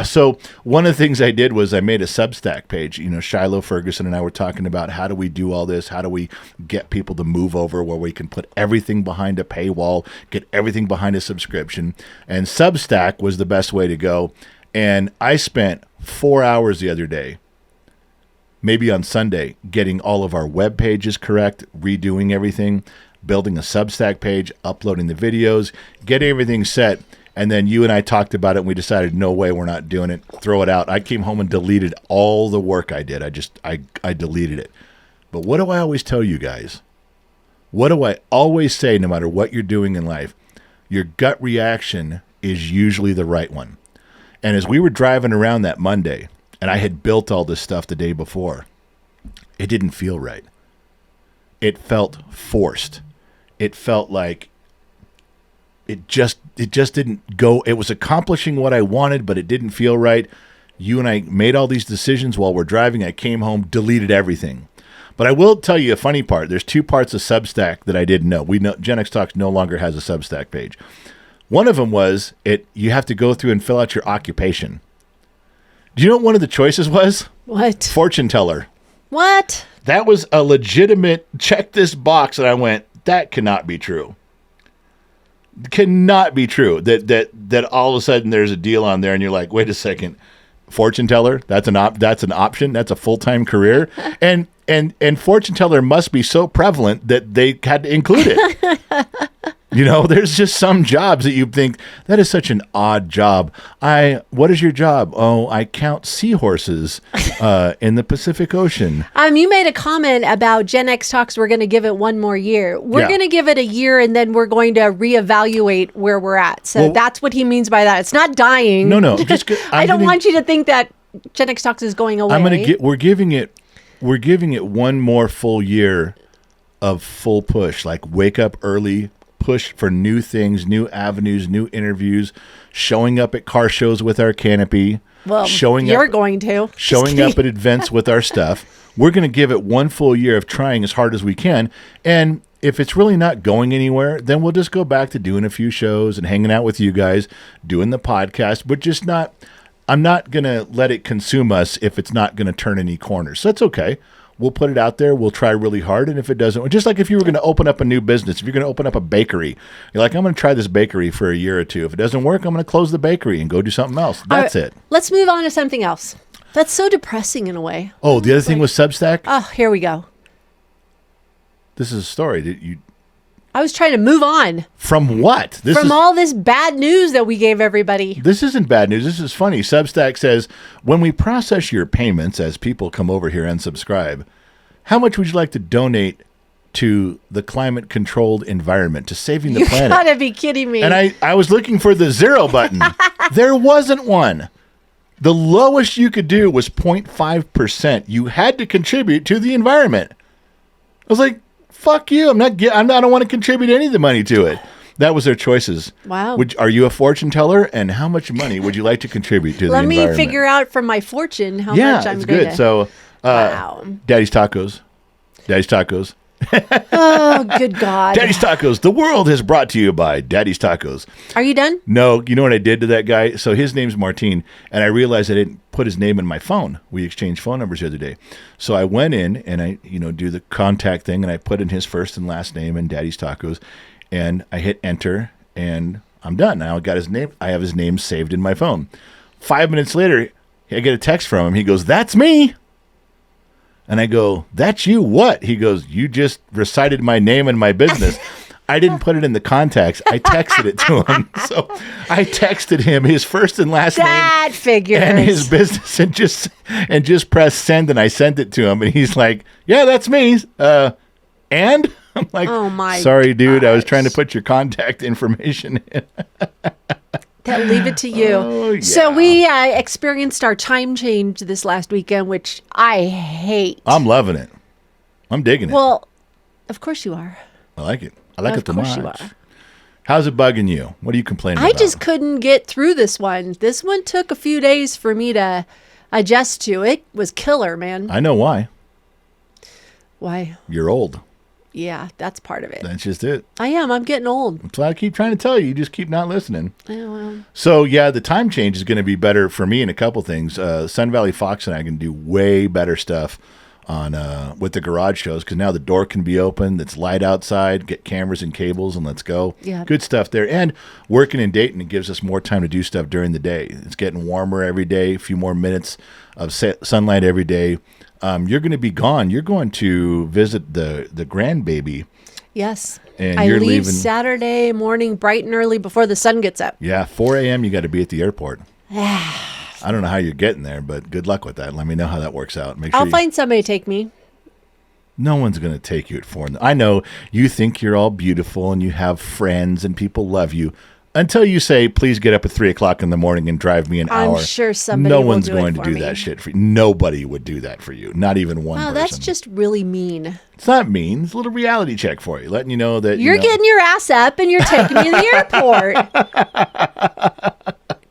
So one of the things I did was I made a Substack page. Shiloh Ferguson and I were talking about how do we do all this? How do we get people to move over where we can put everything behind a paywall, get everything behind a subscription? And Substack was the best way to go. And I spent 4 hours the other day, maybe on Sunday, getting all of our web pages correct, redoing everything, building a Substack page, uploading the videos, getting everything set. And then you and I talked about it, and we decided, no way, we're not doing it. Throw it out. I came home and deleted all the work I did. I deleted it. But what do I always tell you guys? What do I always say, no matter what you're doing in life? Your gut reaction is usually the right one. And as we were driving around that Monday, and I had built all this stuff the day before, it didn't feel right. It felt forced. It felt like it just didn't go. It was accomplishing what I wanted, but it didn't feel right. You and I made all these decisions while we're driving. I came home, deleted everything. But I will tell you a funny part. There's 2 parts of Substack that I didn't know. Genx Talks no longer has a Substack page. One of them was you have to go through and fill out your occupation. Do you know what one of the choices was? What? Fortune teller. What? That was a legitimate check this box, and I went, that cannot be true. Cannot be true that all of a sudden there's a deal on there and you're like, wait a second, fortune teller, that's an option, that's a full-time career, and fortune teller must be so prevalent that they had to include it. There's just some jobs that you think that is such an odd job. What is your job? Oh, I count seahorses in the Pacific Ocean. You made a comment about Gen X Talks. We're going to give it one more year. We're going to give it a year, and then we're going to reevaluate where we're at. So that's what he means by that. It's not dying. No. I don't want you to think that Gen X Talks is going away. We're giving it one more full year of full push. Like wake up early. Push for new things, new avenues, new interviews, showing up at car shows with our canopy. Well, showing up at events with our stuff. We're going to give it one full year of trying as hard as we can. And if it's really not going anywhere, then we'll just go back to doing a few shows and hanging out with you guys, doing the podcast, but just not, I'm not going to let it consume us if it's not going to turn any corners. So that's okay. We'll put it out there. We'll try really hard. And if it doesn't, just like if you were going to open up a new business, if you're going to open up a bakery, you're like, I'm going to try this bakery for a year or two. If it doesn't work, I'm going to close the bakery and go do something else. That's it. Let's move on to something else. That's so depressing in a way. Oh, the other thing was Substack? Oh, here we go. This is a story that you... I was trying to move on. From what? All this bad news that we gave everybody. This isn't bad news. This is funny. Substack says, when we process your payments as people come over here and subscribe, how much would you like to donate to the climate-controlled environment, to saving the planet? You gotta be kidding me. And I was looking for the 0 button. There wasn't one. The lowest you could do was 0.5%. You had to contribute to the environment. I was like, fuck you. I don't want to contribute any of the money to it. That was their choices. Wow. Are you a fortune teller? And how much money would you like to contribute to the environment? Let me figure out from my fortune how much I'm going to... good. So, wow. Daddy's Tacos. Daddy's Tacos. Oh, good God. Daddy's Tacos. The world is brought to you by Daddy's Tacos. Are you done? No. You know what I did to that guy? So his name's Martin, and I realized I didn't put his name in my phone. We exchanged phone numbers the other day. So I went in and I, do the contact thing, and I put in his first and last name and Daddy's Tacos, and I hit enter, and I'm done. Now I got his name. I have his name saved in my phone. 5 minutes later, I get a text from him. He goes, "That's me." And I go, "That's you what?" He goes, "You just recited my name and my business." I didn't put it in the contacts. I texted it to him. So I texted him his first and last name figures. And his business and just pressed send, and I sent it to him. And he's like, "Yeah, that's me. And I'm like, Oh, my sorry, dude. I was gosh. trying to put your contact information in. They'll leave it to you. Oh, So yeah. we experienced our time change this last weekend, which I hate. I'm loving it. I'm digging it. Well, of course you are. I like it. I like it too course much. you are. How's it bugging you? What are you complaining I about? just couldn't get through this one. This one took a few days for me to adjust to. It was killer, man. I know why. Why? You're old. Yeah, that's part of it. That's just it. I am. I'm getting old. That's what I keep trying to tell you. You just keep not listening. Yeah, well, So, yeah, the time change is going to be better for me in a couple things. Sun Valley Fox and I can do way better stuff on with the garage shows because now the door can be open. It's light outside. Get cameras and cables and let's go. Yeah. Good stuff there. And working in Dayton, it gives us more time to do stuff during the day. It's getting warmer every day. A few more minutes of sunlight every day. You're going to be gone. You're going to visit the grandbaby. yes. And I you're leave leaving- Saturday morning bright and early before the sun gets up. Yeah, 4 a.m. you got to be at the airport. I don't know how you're getting there, but good luck with that. Let me know how that works out. Make sure I'll find somebody to take me. no one's going to take you at 4. I know you think you're all beautiful and you have friends and people love you until you say, please get up at 3 o'clock in the morning and drive me an I'm hour. sure somebody No will one's do it going to for do me. that shit for you. Nobody would do that for you. Not even one Wow, person. that's just really mean. It's not mean. It's a little reality check for you, letting you know that You're getting your ass up and you're taking me to the airport.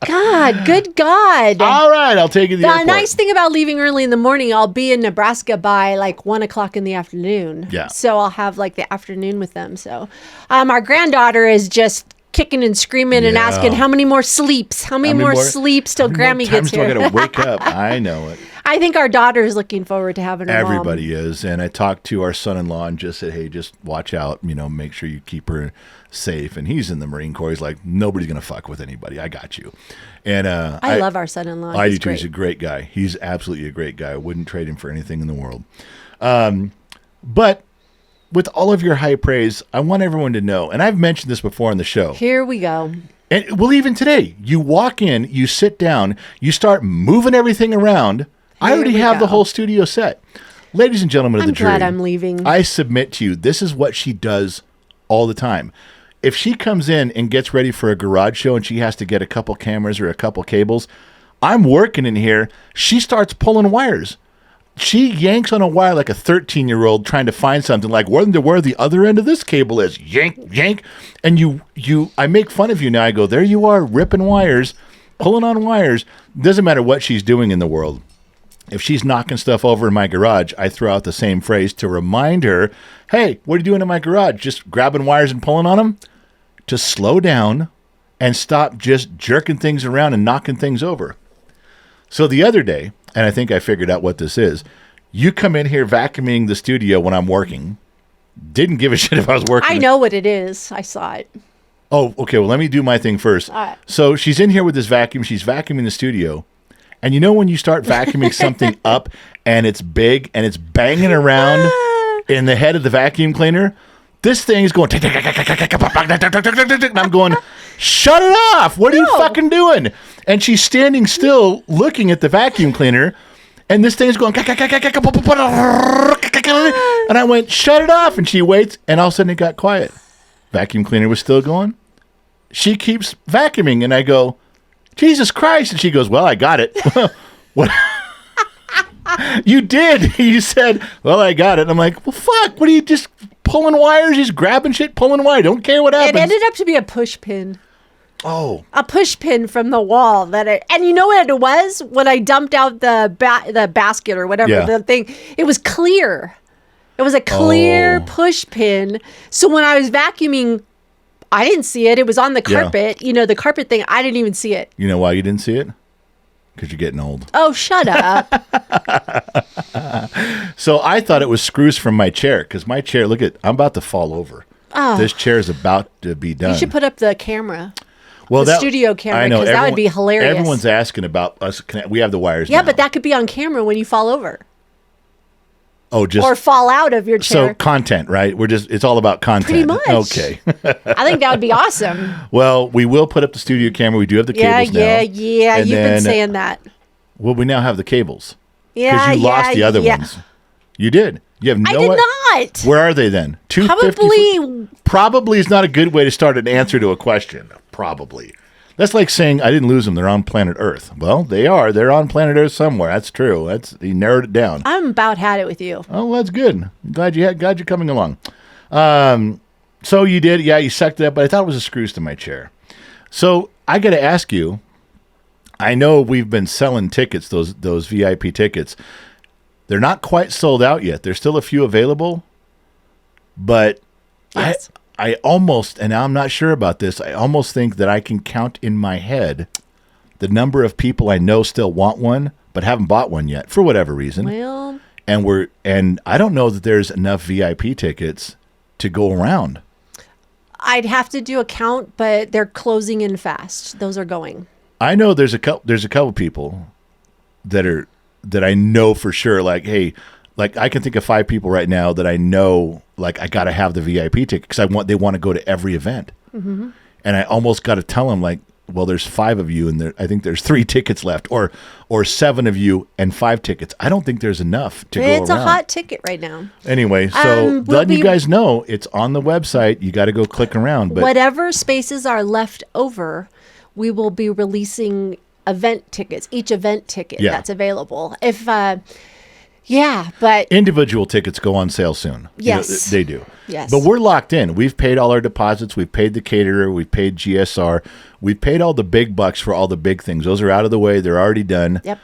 God, good God. all right, I'll take you to the The airport. nice thing about leaving early in the morning, I'll be in Nebraska by like 1 o'clock in the afternoon. Yeah. So I'll have like the afternoon with them. So our granddaughter is just kicking and screaming and Yeah. asking how many more sleeps, how many more sleeps till how many more Grammy times gets do I here. got to wake up? I know it. I think our daughter is looking forward to having her mom. Everybody is. And I talked to our son-in-law and just said, hey, just watch out, make sure you keep her safe. And he's in the Marine Corps. He's like, nobody's going to fuck with anybody. I got you. And I love our son-in-law. I do He's too. great. He's a great guy. He's absolutely a great guy. I wouldn't trade him for anything in the world. But with all of your high praise, I want everyone to know, and I've mentioned this before on the show, Here we go. and well, even today, you walk in, you sit down, you start moving everything around. I Here already we have the go. whole studio set. Ladies and gentlemen of I'm the jury, glad I'm leaving. I submit to you, this is what she does all the time. If she comes in and gets ready for a garage show and she has to get a couple cameras or a couple cables, I'm working in here. She starts pulling wires. She yanks on a wire like a 13-year-old trying to find something, like where the other end of this cable is. Yank, yank. And I make fun of you now. I go, there you are, ripping wires, pulling on wires. Doesn't matter what she's doing in the world. If she's knocking stuff over in my garage, I throw out the same phrase to remind her, hey, what are you doing in my garage? Just grabbing wires and pulling on them? To slow down and stop just jerking things around and knocking things over. So the other day, and I think I figured out what this is, you come in here vacuuming the studio when I'm working. Didn't give a shit if I was working. I know what it is. I saw it. Oh, okay. Well, let me do my thing first. All right. So she's in here with this vacuum. She's vacuuming the studio. And you know when you start vacuuming something up and it's big and it's banging around in the head of the vacuum cleaner? This thing is going... And I'm going, shut it off. What are you fucking doing? And she's standing still looking at the vacuum cleaner. And this thing's going... And I went, shut it off. And she waits. And all of a sudden it got quiet. Vacuum cleaner was still going. She keeps vacuuming. And I go... Jesus Christ. And she goes, well, I got it. What? You did. You said, well, I got it. And I'm like, well, fuck. What are you just pulling wires? Just grabbing shit, pulling wire. Don't care what happens. It ended up to be a push pin. Oh. A push pin from the wall and you know what it was? When I dumped out the basket or whatever, the thing, it was clear. It was a clear push pin. So when I was vacuuming, I didn't see it. It was on the carpet. The carpet thing, I didn't even see it. You know why you didn't see it? Because you're getting old. Oh, shut up. So I thought it was screws from my chair because my chair, I'm about to fall over. Oh. This chair is about to be done. You should put up the camera. Well, the studio camera, I know, 'cause that would be hilarious. Everyone's asking about us. We have the wires Yeah, now. but that could be on camera when you fall over. Oh, just Or fall out of your chair. so content, right? It's all about content. Pretty much. Okay. I think that would be awesome. Well, we will put up the studio camera. We do have the cables now. Yeah. And You've been then- saying that. Well, we now have the cables. Yeah, Because you lost the other ones. You did. You have no I did not. Where are they then? 250. Probably is not a good way to start an answer to a question. Probably. That's like saying I didn't lose them. They're on planet Earth. Well, they are. They're on planet Earth somewhere. That's true. You narrowed it down. I'm about had it with you. Oh, well, that's good. Glad you're coming along. So you did. Yeah, you sucked it up, but I thought it was a screws to my chair. So I got to ask you. I know we've been selling tickets, those VIP tickets. They're not quite sold out yet. There's still a few available, but Yes. I almost, and I'm not sure about this, I almost think that I can count in my head the number of people I know still want one, but haven't bought one yet for whatever reason. Well, and I don't know that there's enough VIP tickets to go around. I'd have to do a count, but they're closing in fast. Those are going. I know there's a couple people that I know for sure, like, hey, like I can think of 5 people right now that I know, like I got to have the VIP ticket because they want to go to every event. Mm-hmm. And I almost got to tell them, like, well, there's 5 of you and I think there's 3 tickets left, or 7 of you and 5 tickets. I don't think there's enough to go around. It's a hot ticket right now. Anyway, so letting you guys know, it's on the website. You got to go click around. But whatever spaces are left over, we will be releasing event tickets, each event ticket that's available. If, but individual tickets go on sale soon. Yes. They do. Yes. But we're locked in. We've paid all our deposits. We've paid the caterer. We've paid GSR. We've paid all the big bucks for all the big things. Those are out of the way. They're already done. Yep.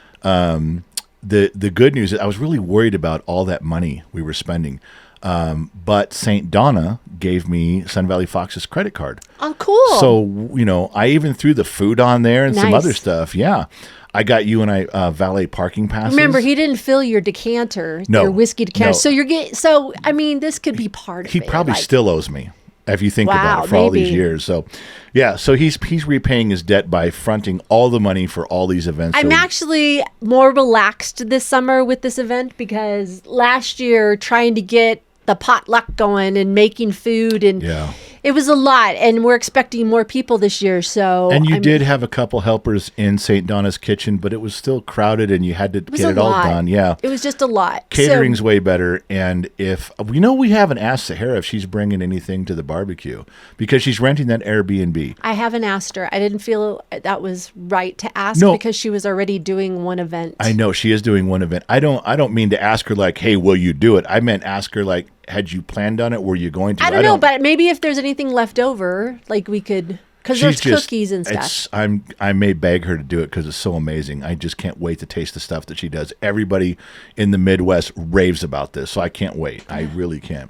The good news is I was really worried about all that money we were spending. But St. Donna gave me Sun Valley Fox's credit card. Oh, cool. So, I even threw the food on there and some Nice. other stuff. Yeah. I got you and I valet parking passes. Remember, he didn't fill your decanter, No. your whiskey decanter. No. So this could be part of He it. probably like- still owes me, if you think Wow, about it, for all these maybe. years. So, yeah, so he's repaying his debt by fronting all the money for all these events. I'm So- actually more relaxed this summer with this event because last year trying to get the potluck going and making food and Yeah. it was a lot, and we're expecting more people this year. So And you did have a couple helpers in St. Donna's kitchen, but it was still crowded and you had to was get a it all lot. done. Yeah. It was just a lot. Catering's So, way better. And if we haven't asked Sahara if she's bringing anything to the barbecue because she's renting that Airbnb. I haven't asked her. I didn't feel that was right to ask No. because she was already doing one event. I know she is doing one event. I don't mean to ask her like, hey, will you do it? I meant ask her like, had you planned on it? Were you going to? I don't know, but maybe if there's anything left over, like we could, because there's cookies and stuff. I may beg her to do it because it's so amazing. I just can't wait to taste the stuff that she does. Everybody in the Midwest raves about this, so I can't wait. I really can't.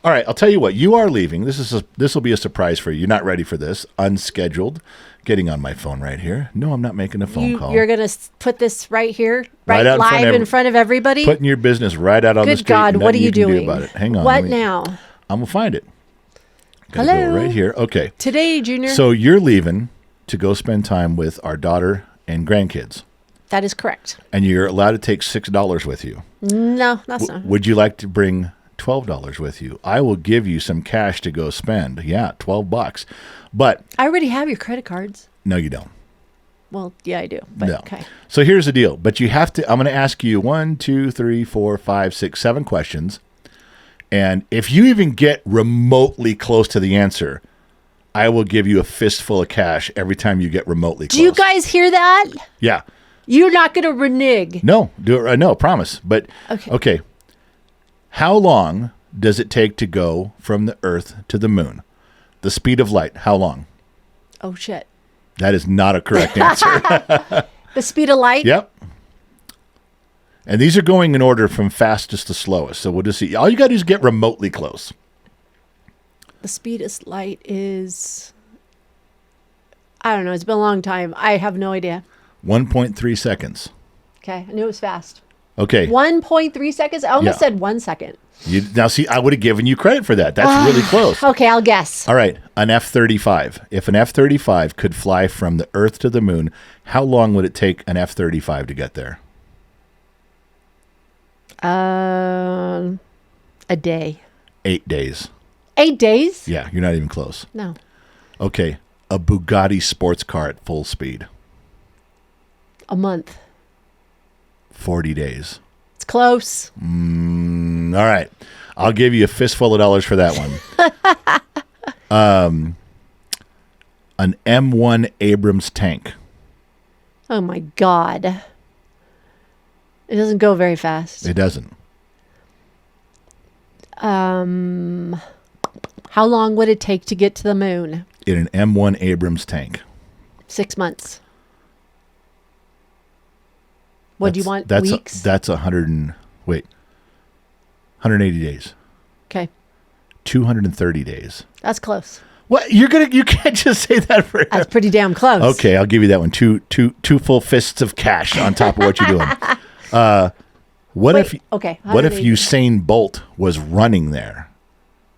All right, I'll tell you what. You are leaving. This will be a surprise for you. You're not ready for this. Unscheduled. Getting on my phone right here. No, I'm not making a phone call. You're gonna put this right here, Right right out in front live of in front of everybody. Putting your business right out on the Good street. God, what are Nothing you can do doing? about it. Hang on. What now? I'm gonna find it. Gotta Hello. go right here. Okay. Today, Junior. So you're leaving to go spend time with our daughter and grandkids, that is correct. and you're allowed to take $6 with you. No, that's not. Would you like to bring $12 with you? I will give you some cash to go spend. Yeah, $12. But I already have your credit cards. no, you don't. Well, yeah, I do. But No. okay. So here's the deal. But you have to. I'm going to ask you 1, 2, 3, 4, 5, 6, 7 questions, and if you even get remotely close to the answer, I will give you a fistful of cash every time you get remotely close. Do you guys hear that? Yeah. You're not gonna renege. No, do it right. No, promise. But Okay. okay. How long does it take to go from the Earth to the Moon? The speed of light. How long? Oh shit. That is not a correct answer. The speed of light. Yep. And these are going in order from fastest to slowest. So we'll just see. All you got to do is get remotely close. The speed of light is. I don't know. It's been a long time. I have no idea. 1.3 seconds. Okay, I knew it was fast. Okay. 1.3 seconds. I almost Yeah. said 1 second. Now, see, I would have given you credit for that. That's really close. Okay, I'll guess. All right. An F-35. If an F-35 could fly from the Earth to the Moon, how long would it take an F-35 to get there? A day. 8 days. 8 days? Yeah, you're not even close. No. Okay. A Bugatti sports car at full speed. A month. 40 days. It's close. All right. I'll give you a fistful of dollars for that one. An M1 Abrams tank. Oh my God. It doesn't go very fast. It doesn't. How long would it take to get to the moon? In an M1 Abrams tank. 6 months. What do you want? That's Weeks? That's 180 days. Okay. 230 days. That's close. What? You can't just say that for That's pretty damn close. Okay, I'll give you that one. Two full fists of cash on top of what you're doing. What if Usain Bolt was running there?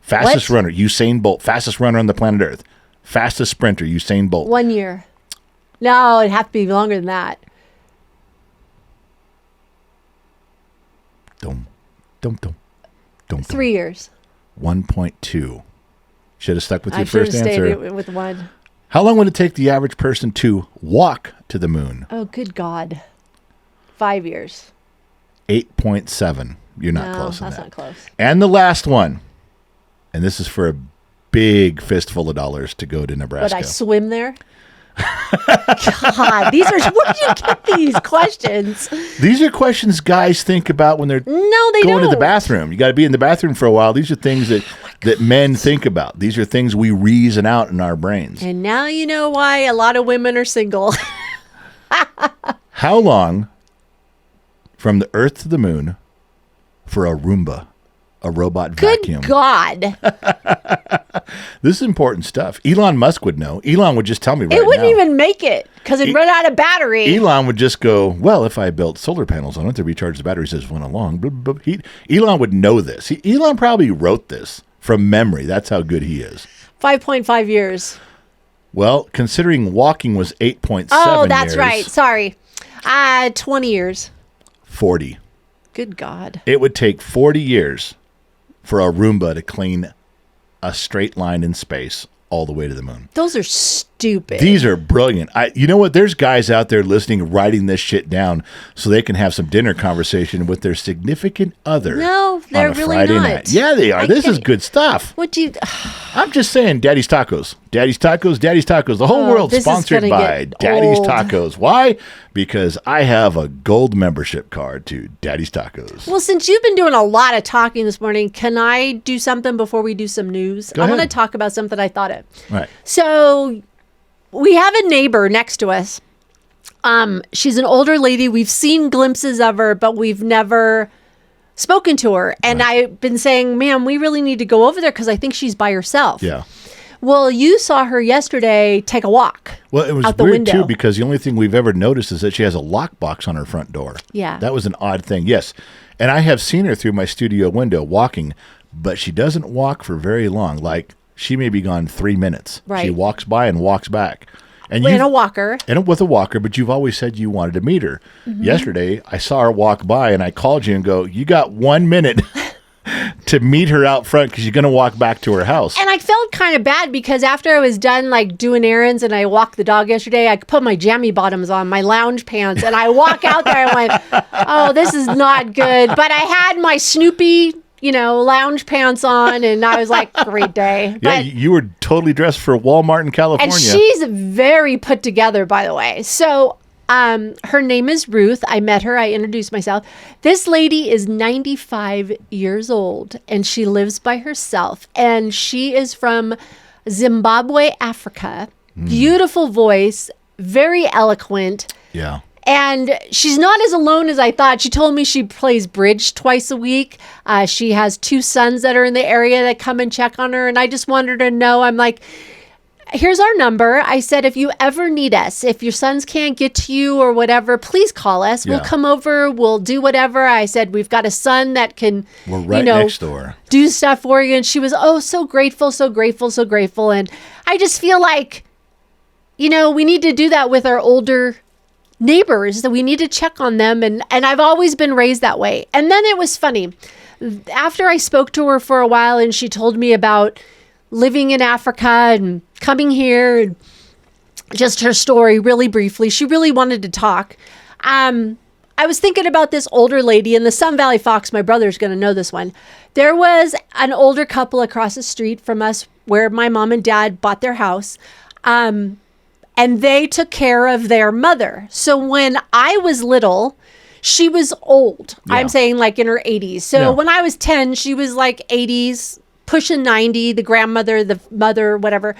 Fastest runner, Usain Bolt, fastest runner on the planet Earth. Fastest sprinter, Usain Bolt. 1 year. No, it'd have to be longer than that. Dum. 3 years. 1.2. Should have stuck with your I should first have answer. stayed with one. How long would it take the average person to walk to the moon? Oh, good God. 5 years. 8.7. You're not close on that's that. not close. And the last one, and this is for a big fistful of dollars to go to Nebraska. Would I swim there? God, where do you get these questions? These are questions guys think about when they're going to the bathroom. You got to be in the bathroom for a while. These are things that men think about. These are things we reason out in our brains. And now you know why a lot of women are single. How long from the Earth to the moon for a Roomba, a robot vacuum? Good God. This is important stuff. Elon Musk would know. Elon would just tell me right now. It wouldn't even make it because it'd run out of battery. Elon would just go, well, if I built solar panels on it, they'd recharge the batteries as went along. Elon would know this. Elon probably wrote this from memory. That's how good he is. 5.5 years. Well, considering walking was 8.7 Oh, that's years, right. Sorry. 20 years. 40. Good God. It would take 40 years for a Roomba to clean a straight line in space all the way to the moon. Those are stupid. These are brilliant. You know what? There's guys out there listening, writing this shit down so they can have some dinner conversation with their significant other. No, they're on a really Friday not. night. Yeah, they are. This is good stuff. What do you? I'm just saying, Daddy's Tacos. Daddy's Tacos, Daddy's Tacos. The whole world's this is sponsored gonna by get Daddy's old. Tacos. Why? Because I have a gold membership card to Daddy's Tacos. Well, since you've been doing a lot of talking this morning, can I do something before we do some news? Go I want to ahead. talk about something I thought of. Right. So we have a neighbor next to us. She's an older lady. We've seen glimpses of her, but we've never spoken to her. And I've been saying, ma'am, we really need to go over there because I think she's by herself. Yeah. Well, you saw her yesterday take a walk. Well, it was out the weird window. too because the only thing we've ever noticed is that she has a lockbox on her front door. Yeah. That was an odd thing. Yes. And I have seen her through my studio window walking, but she doesn't walk for very long. Like she may be gone 3 minutes. Right. She walks by and walks back. And In a walker. And with a walker, but you've always said you wanted to meet her. Mm-hmm. Yesterday, I saw her walk by and I called you and go, you got 1 minute to meet her out front because you're going to walk back to her house. And I felt kind of bad because after I was done like doing errands and I walked the dog yesterday, I put my jammy bottoms on, my lounge pants, and I walk out there and went, oh, this is not good. But I had my Snoopy, lounge pants on, and I was like, great day. Yeah, But, you were totally dressed for Walmart in California. and she's very put together, by the way. So her name is Ruth. I met her. I introduced myself. This lady is 95 years old, and she lives by herself. And she is from Zimbabwe, Africa. Beautiful voice, very eloquent. Yeah. And she's not as alone as I thought. She told me she plays bridge twice a week. She has 2 sons that are in the area that come and check on her. And I just wanted her to know, I'm like, here's our number. I said, if you ever need us, if your sons can't get to you or whatever, please call us. Yeah. We'll come over. We'll do whatever. I said, we've got a son that can, We're right next door. do stuff for you. And she was, oh, so grateful, so grateful, so grateful. And I just feel like, we need to do that with our older neighbors, that we need to check on them. And I've always been raised that way. And then it was funny. After I spoke to her for a while and she told me about living in Africa and coming here and just her story really briefly, she really wanted to talk. I was thinking about this older lady in the Sun Valley Fox. My brother's going to know this one. There was an older couple across the street from us where my mom and dad bought their house. And they took care of their mother. So when I was little, she was old. Yeah. I'm saying like in her 80s. So Yeah. when I was 10, she was like 80s, pushing 90, the grandmother, the mother, whatever.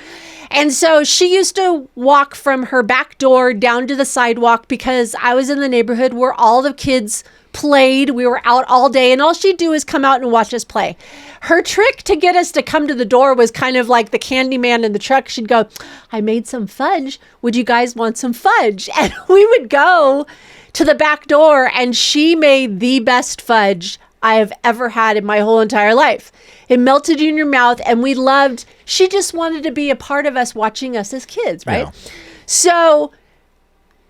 And so she used to walk from her back door down to the sidewalk because I was in the neighborhood where all the kids played. We were out all day, and all she'd do is come out and watch us play. Her trick to get us to come to the door was kind of like the candy man in the truck. She'd go, I made some fudge. Would you guys want some fudge? And we would go to the back door, and she made the best fudge I have ever had in my whole entire life. It melted in your mouth, and we loved, she just wanted to be a part of us watching us as kids, right? Yeah. So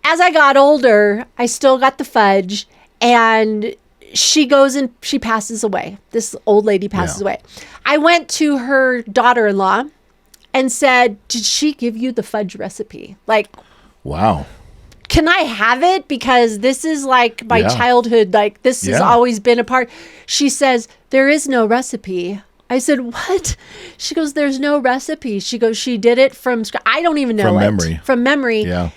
as I got older, I still got the fudge, and she goes and she passes away. This old lady passes away. I went to her daughter-in-law and said, did she give you the fudge recipe? Like, Wow. can I have it? Because this is like my Yeah. childhood. Like, this has Yeah. always been a part. She says, there is no recipe. I said, what? She goes, there's no recipe. She goes, she did it from scratch. I don't even know From it. memory. From memory. Yeah.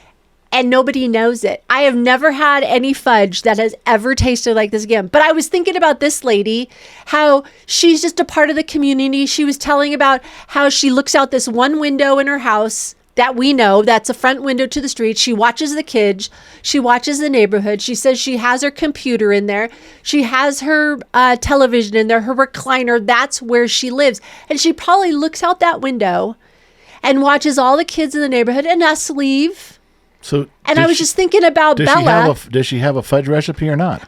And nobody knows it. I have never had any fudge that has ever tasted like this again. But I was thinking about this lady, how she's just a part of the community. She was telling about how she looks out this one window in her house that we know, that's a front window to the street. She watches the kids. She watches the neighborhood. She says she has her computer in there. She has her television in there, her recliner. That's where she lives. And she probably looks out that window and watches all the kids in the neighborhood and us leave. So And I was just thinking about does Bella. does she have a fudge recipe or not?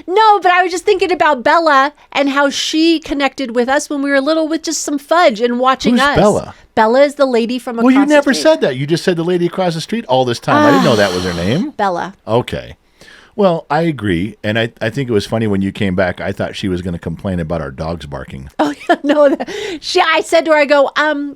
No, but I was just thinking about Bella and how she connected with us when we were little with just some fudge and watching Who's us. Bella? Bella is the lady from across Well, you the never street. said that. You just said the lady across the street all this time. I didn't know that was her name. Bella. Okay. Well, I agree. And I think it was funny when you came back, I thought she was going to complain about our dogs barking. Oh, yeah, no. I said to her, I go,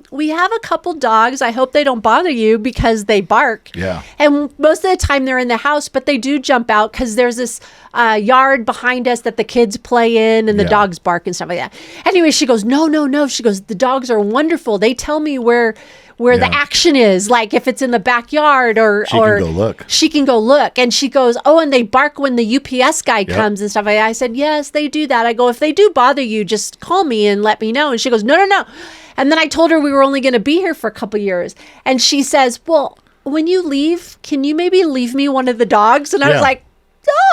we have a couple dogs. I hope they don't bother you because they bark. Yeah. And most of the time they're in the house, but they do jump out because there's this yard behind us that the kids play in and the Yeah. dogs bark and stuff like that. Anyway, she goes, no. She goes, the dogs are wonderful. They tell me where the Yeah. action is, like if it's in the backyard or She can go look. She can go look. And she goes, oh, and they bark when the UPS guy comes and stuff like that. I said, yes, they do that. I go, if they do bother you, just call me and let me know. And she goes, no. And then I told her we were only going to be here for a couple years. And she says, well, when you leave, can you maybe leave me one of the dogs? And I Yeah. was like,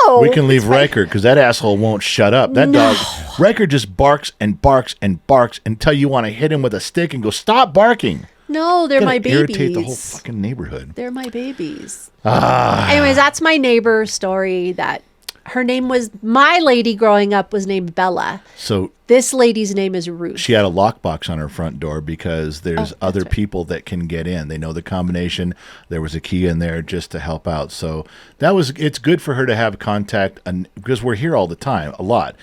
no. We can leave Riker because that asshole won't shut up. That dog, Riker just barks and barks and barks until you want to hit him with a stick and go, stop barking. No, they're Gonna my babies. irritate the whole fucking neighborhood. They're my babies. Anyways, that's my neighbor story. That her name was, my lady growing up was named Bella. So This lady's name is Ruth. she had a lockbox on her front door because there's other right. people that can get in. They know the combination. There was a key in there just to help out. So it's good for her to have contact because we're here all the time, a lot.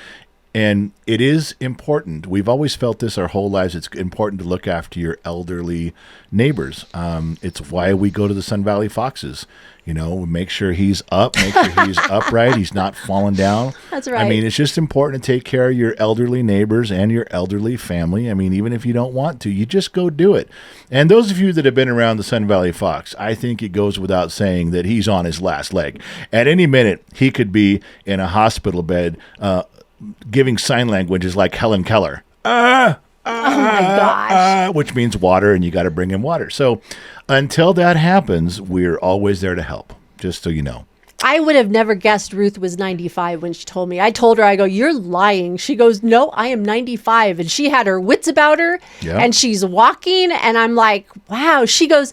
And it is important. We've always felt this our whole lives. It's important to look after your elderly neighbors. It's why we go to the Sun Valley Foxes. You know, we make sure he's up, make sure he's upright, he's not falling down. That's I right. mean, it's just important to take care of your elderly neighbors and your elderly family. I mean, even if you don't want to, you just go do it. And those of you that have been around the Sun Valley Fox, I think it goes without saying that he's on his last leg. At any minute, he could be in a hospital bed, giving sign languages like Helen Keller. Oh my gosh. Which means water, and you got to bring him water. So until that happens, we're always there to help, just so you know. I would have never guessed Ruth was 95 when she told me. I told her, I go, you're lying. She goes, no, I am 95. And she had her wits about her Yeah. and she's walking. And I'm like, wow. She goes,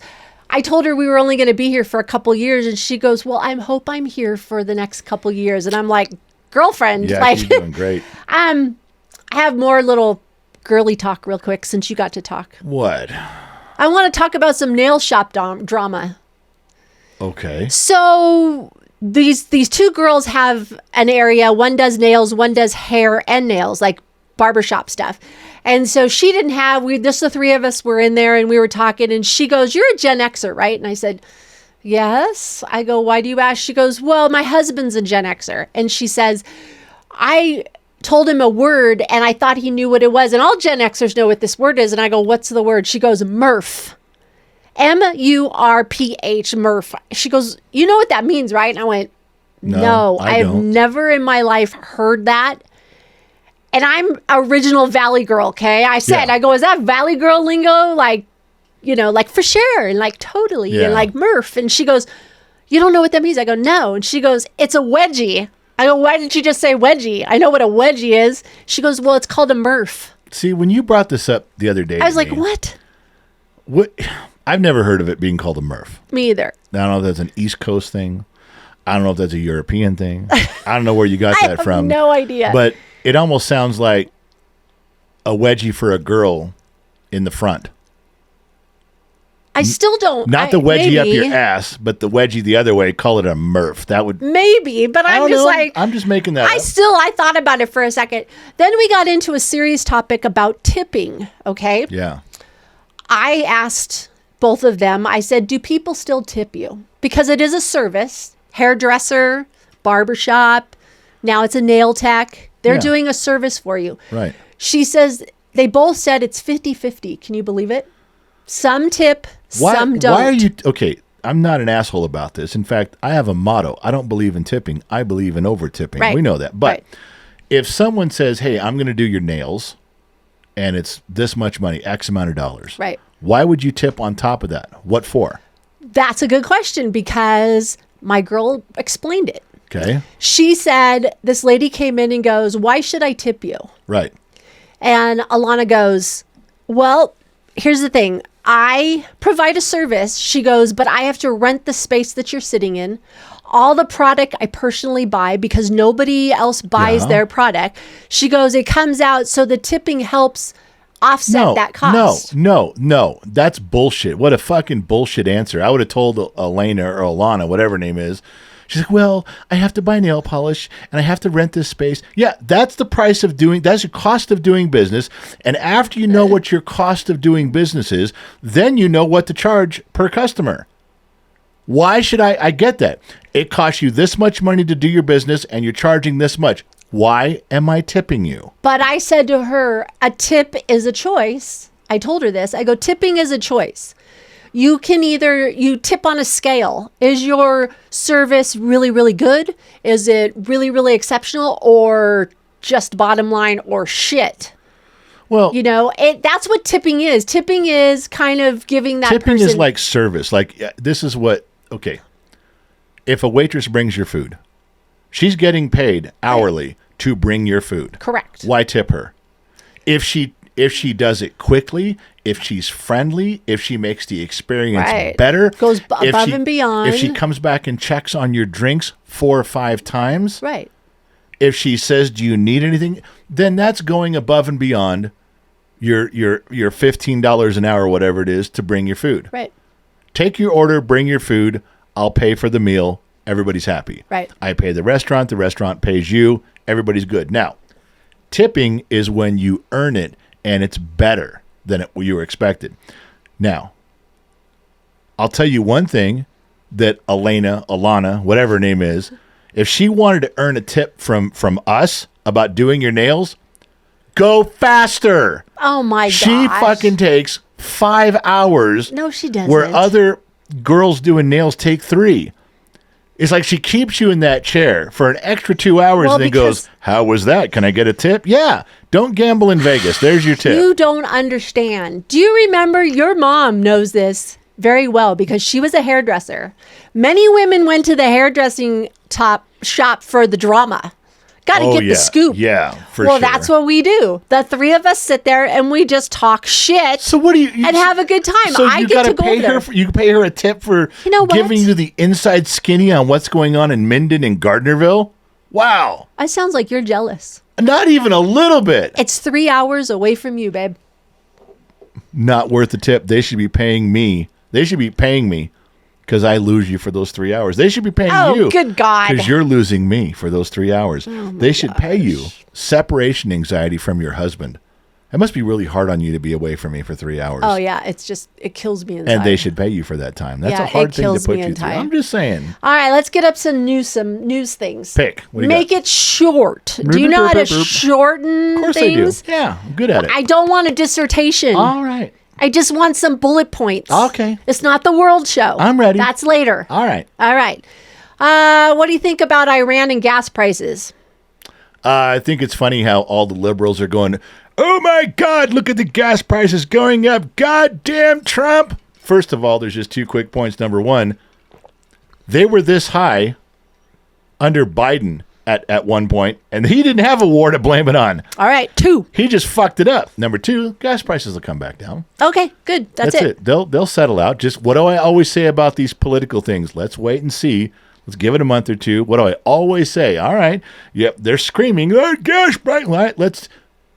I told her we were only going to be here for a couple years. And she goes, well, I hope I'm here for the next couple years. And I'm like, girlfriend, Yeah, like, she's doing great. I have more little girly talk real quick since you got to talk. What? I want to talk about some nail shop drama. Okay. So these two girls have an area. One does nails, one does hair and nails, like barbershop stuff. And so she didn't have, just the three of us were in there and we were talking and she goes, you're a Gen Xer, right? And I said, Yes. I go, why do you ask? She goes, well, my husband's a Gen Xer. And she says, I told him a word and I thought he knew what it was. And all Gen Xers know what this word is. And I go, what's the word? She goes, MRF. MURPH, MRF. She goes, you know what that means, right? And I went, no, I've don't. never in my life heard that. And I'm original Valley girl, okay? I said, Yeah. I go, is that Valley girl lingo? Like, you know, like for sure, and like totally, Yeah. and like MRF. And she goes, you don't know what that means? I go, no. And she goes, it's a wedgie. I go, why didn't you just say wedgie? I know what a wedgie is. She goes, well, it's called a MRF. See, when you brought this up the other day, I was to like, me, what? I've never heard of it being called a MRF. Me either. I don't know if that's an East Coast thing. I don't know if that's a European thing. I don't know where you got I that have from. no idea. But it almost sounds like a wedgie for a girl in the front. I still don't. Not the wedgie up maybe, your ass, but the wedgie the other way. Call it a MRF. That would. Maybe, but I I'm don't just know. like. I'm just making that up. I thought about it for a second. Then we got into a serious topic about tipping, okay? Yeah. I asked both of them, I said, do people still tip you? Because it is a service, hairdresser, barbershop, now it's a nail tech. They're Yeah. doing a service for you. Right. She says, they both said it's 50-50. Can you believe it? Some tip, some don't. Why are you okay? I'm not an asshole about this. In fact, I have a motto. I don't believe in tipping. I believe in over tipping. Right. We know that. But Right. if someone says, "Hey, I'm going to do your nails," and it's this much money, X amount of dollars, Right. why would you tip on top of that? What for? That's a good question because my girl explained it. Okay. She said, this lady came in and goes, why should I tip you? Right. And Alana goes, well, here's the thing. I provide a service. She goes, but I have to rent the space that you're sitting in. All the product I personally buy because nobody else buys Yeah. their product. She goes, it comes out so the tipping helps offset that cost. No. That's bullshit. What a fucking bullshit answer. I would have told Elena or Alana, whatever her name is. She's like, well, I have to buy nail polish and I have to rent this space. Yeah, that's the price of doing, that's your cost of doing business. And after you know what your cost of doing business is, then you know what to charge per customer. Why should I get that. It costs you this much money to do your business and you're charging this much. Why am I tipping you? But I said to her, a tip is a choice. I told her this. I go, tipping is a choice. You can either, you tip on a scale. Is your service really, really good? Is it really, really exceptional? Or just bottom line or shit? Well, You know, that's what tipping is. Tipping is kind of giving that tipping person. is like service. Like this is what, okay. If a waitress brings your food, she's getting paid hourly to bring your food. Correct. Why tip her? If she does it quickly, if she's friendly, if she makes the experience Right. better, Goes if above she- and beyond. If she comes back and checks on your drinks 4 or 5 times, Right. if she says, "Do you need anything?" then that's going above and beyond your $15 an hour, whatever it is, to bring your food. Right. Take your order, bring your food. I'll pay for the meal. Everybody's happy. Right. I pay the restaurant pays you. Everybody's good. Now, tipping is when you earn it and it's better than you were expected. Now, I'll tell you one thing that Alana, whatever her name is, if she wanted to earn a tip from us about doing your nails, go faster. Oh my gosh. She fucking takes 5 hours. No, she doesn't. Where other girls doing nails take 3. It's like she keeps you in that chair for an extra 2 hours Well, and then because- goes, "How was that? Can I get a tip?" Yeah. Don't gamble in Vegas. There's your tip. You don't understand. Do you remember, your mom knows this very well because she was a hairdresser. Many women went to the hairdressing shop for the drama. Got to get the scoop. Yeah, for Well, sure. that's what we do. The 3 of us sit there and we just talk shit So what do you and have a good time. So I you get gotta to go pay there. her. You pay her a tip for You know what? giving you the inside skinny on what's going on in Minden and Gardnerville. Wow, It sounds like you're jealous. not even a little bit. It's 3 hours away from you, babe. Not worth the tip. They should be paying me. They should be paying me because I lose you for those 3 hours. They should be paying Oh, you. good God. Because you're losing me for those 3 hours. They should pay you separation anxiety from your husband. It must be really hard on you to be away from me for 3 hours. Oh, yeah. It kills me inside. And they should pay you for that time. That's Yeah, a hard it thing to kills put me you through. inside. I'm just saying. All right, let's get up some news things. Pick. What do you Make got? it short. Do you know how to shorten Of course things? I do. Yeah, I'm good at it. I don't want a dissertation. All right. I just want some bullet points. Okay. It's not the world show. I'm ready. That's later. All right. All right. What do you think about Iran and gas prices? I think it's funny how all the liberals are going, oh my God, look at the gas prices going up. Goddamn Trump. First of all, there's just 2 quick points. Number one, they were this high under Biden at one point, and he didn't have a war to blame it on. All right, 2. He just fucked it up. Number 2, gas prices will come back down. Okay, good. That's it. They'll settle out. Just what do I always say about these political things? Let's wait and see. Let's give it a month or 2. What do I always say? All right. Yep, they're screaming, oh, gas price.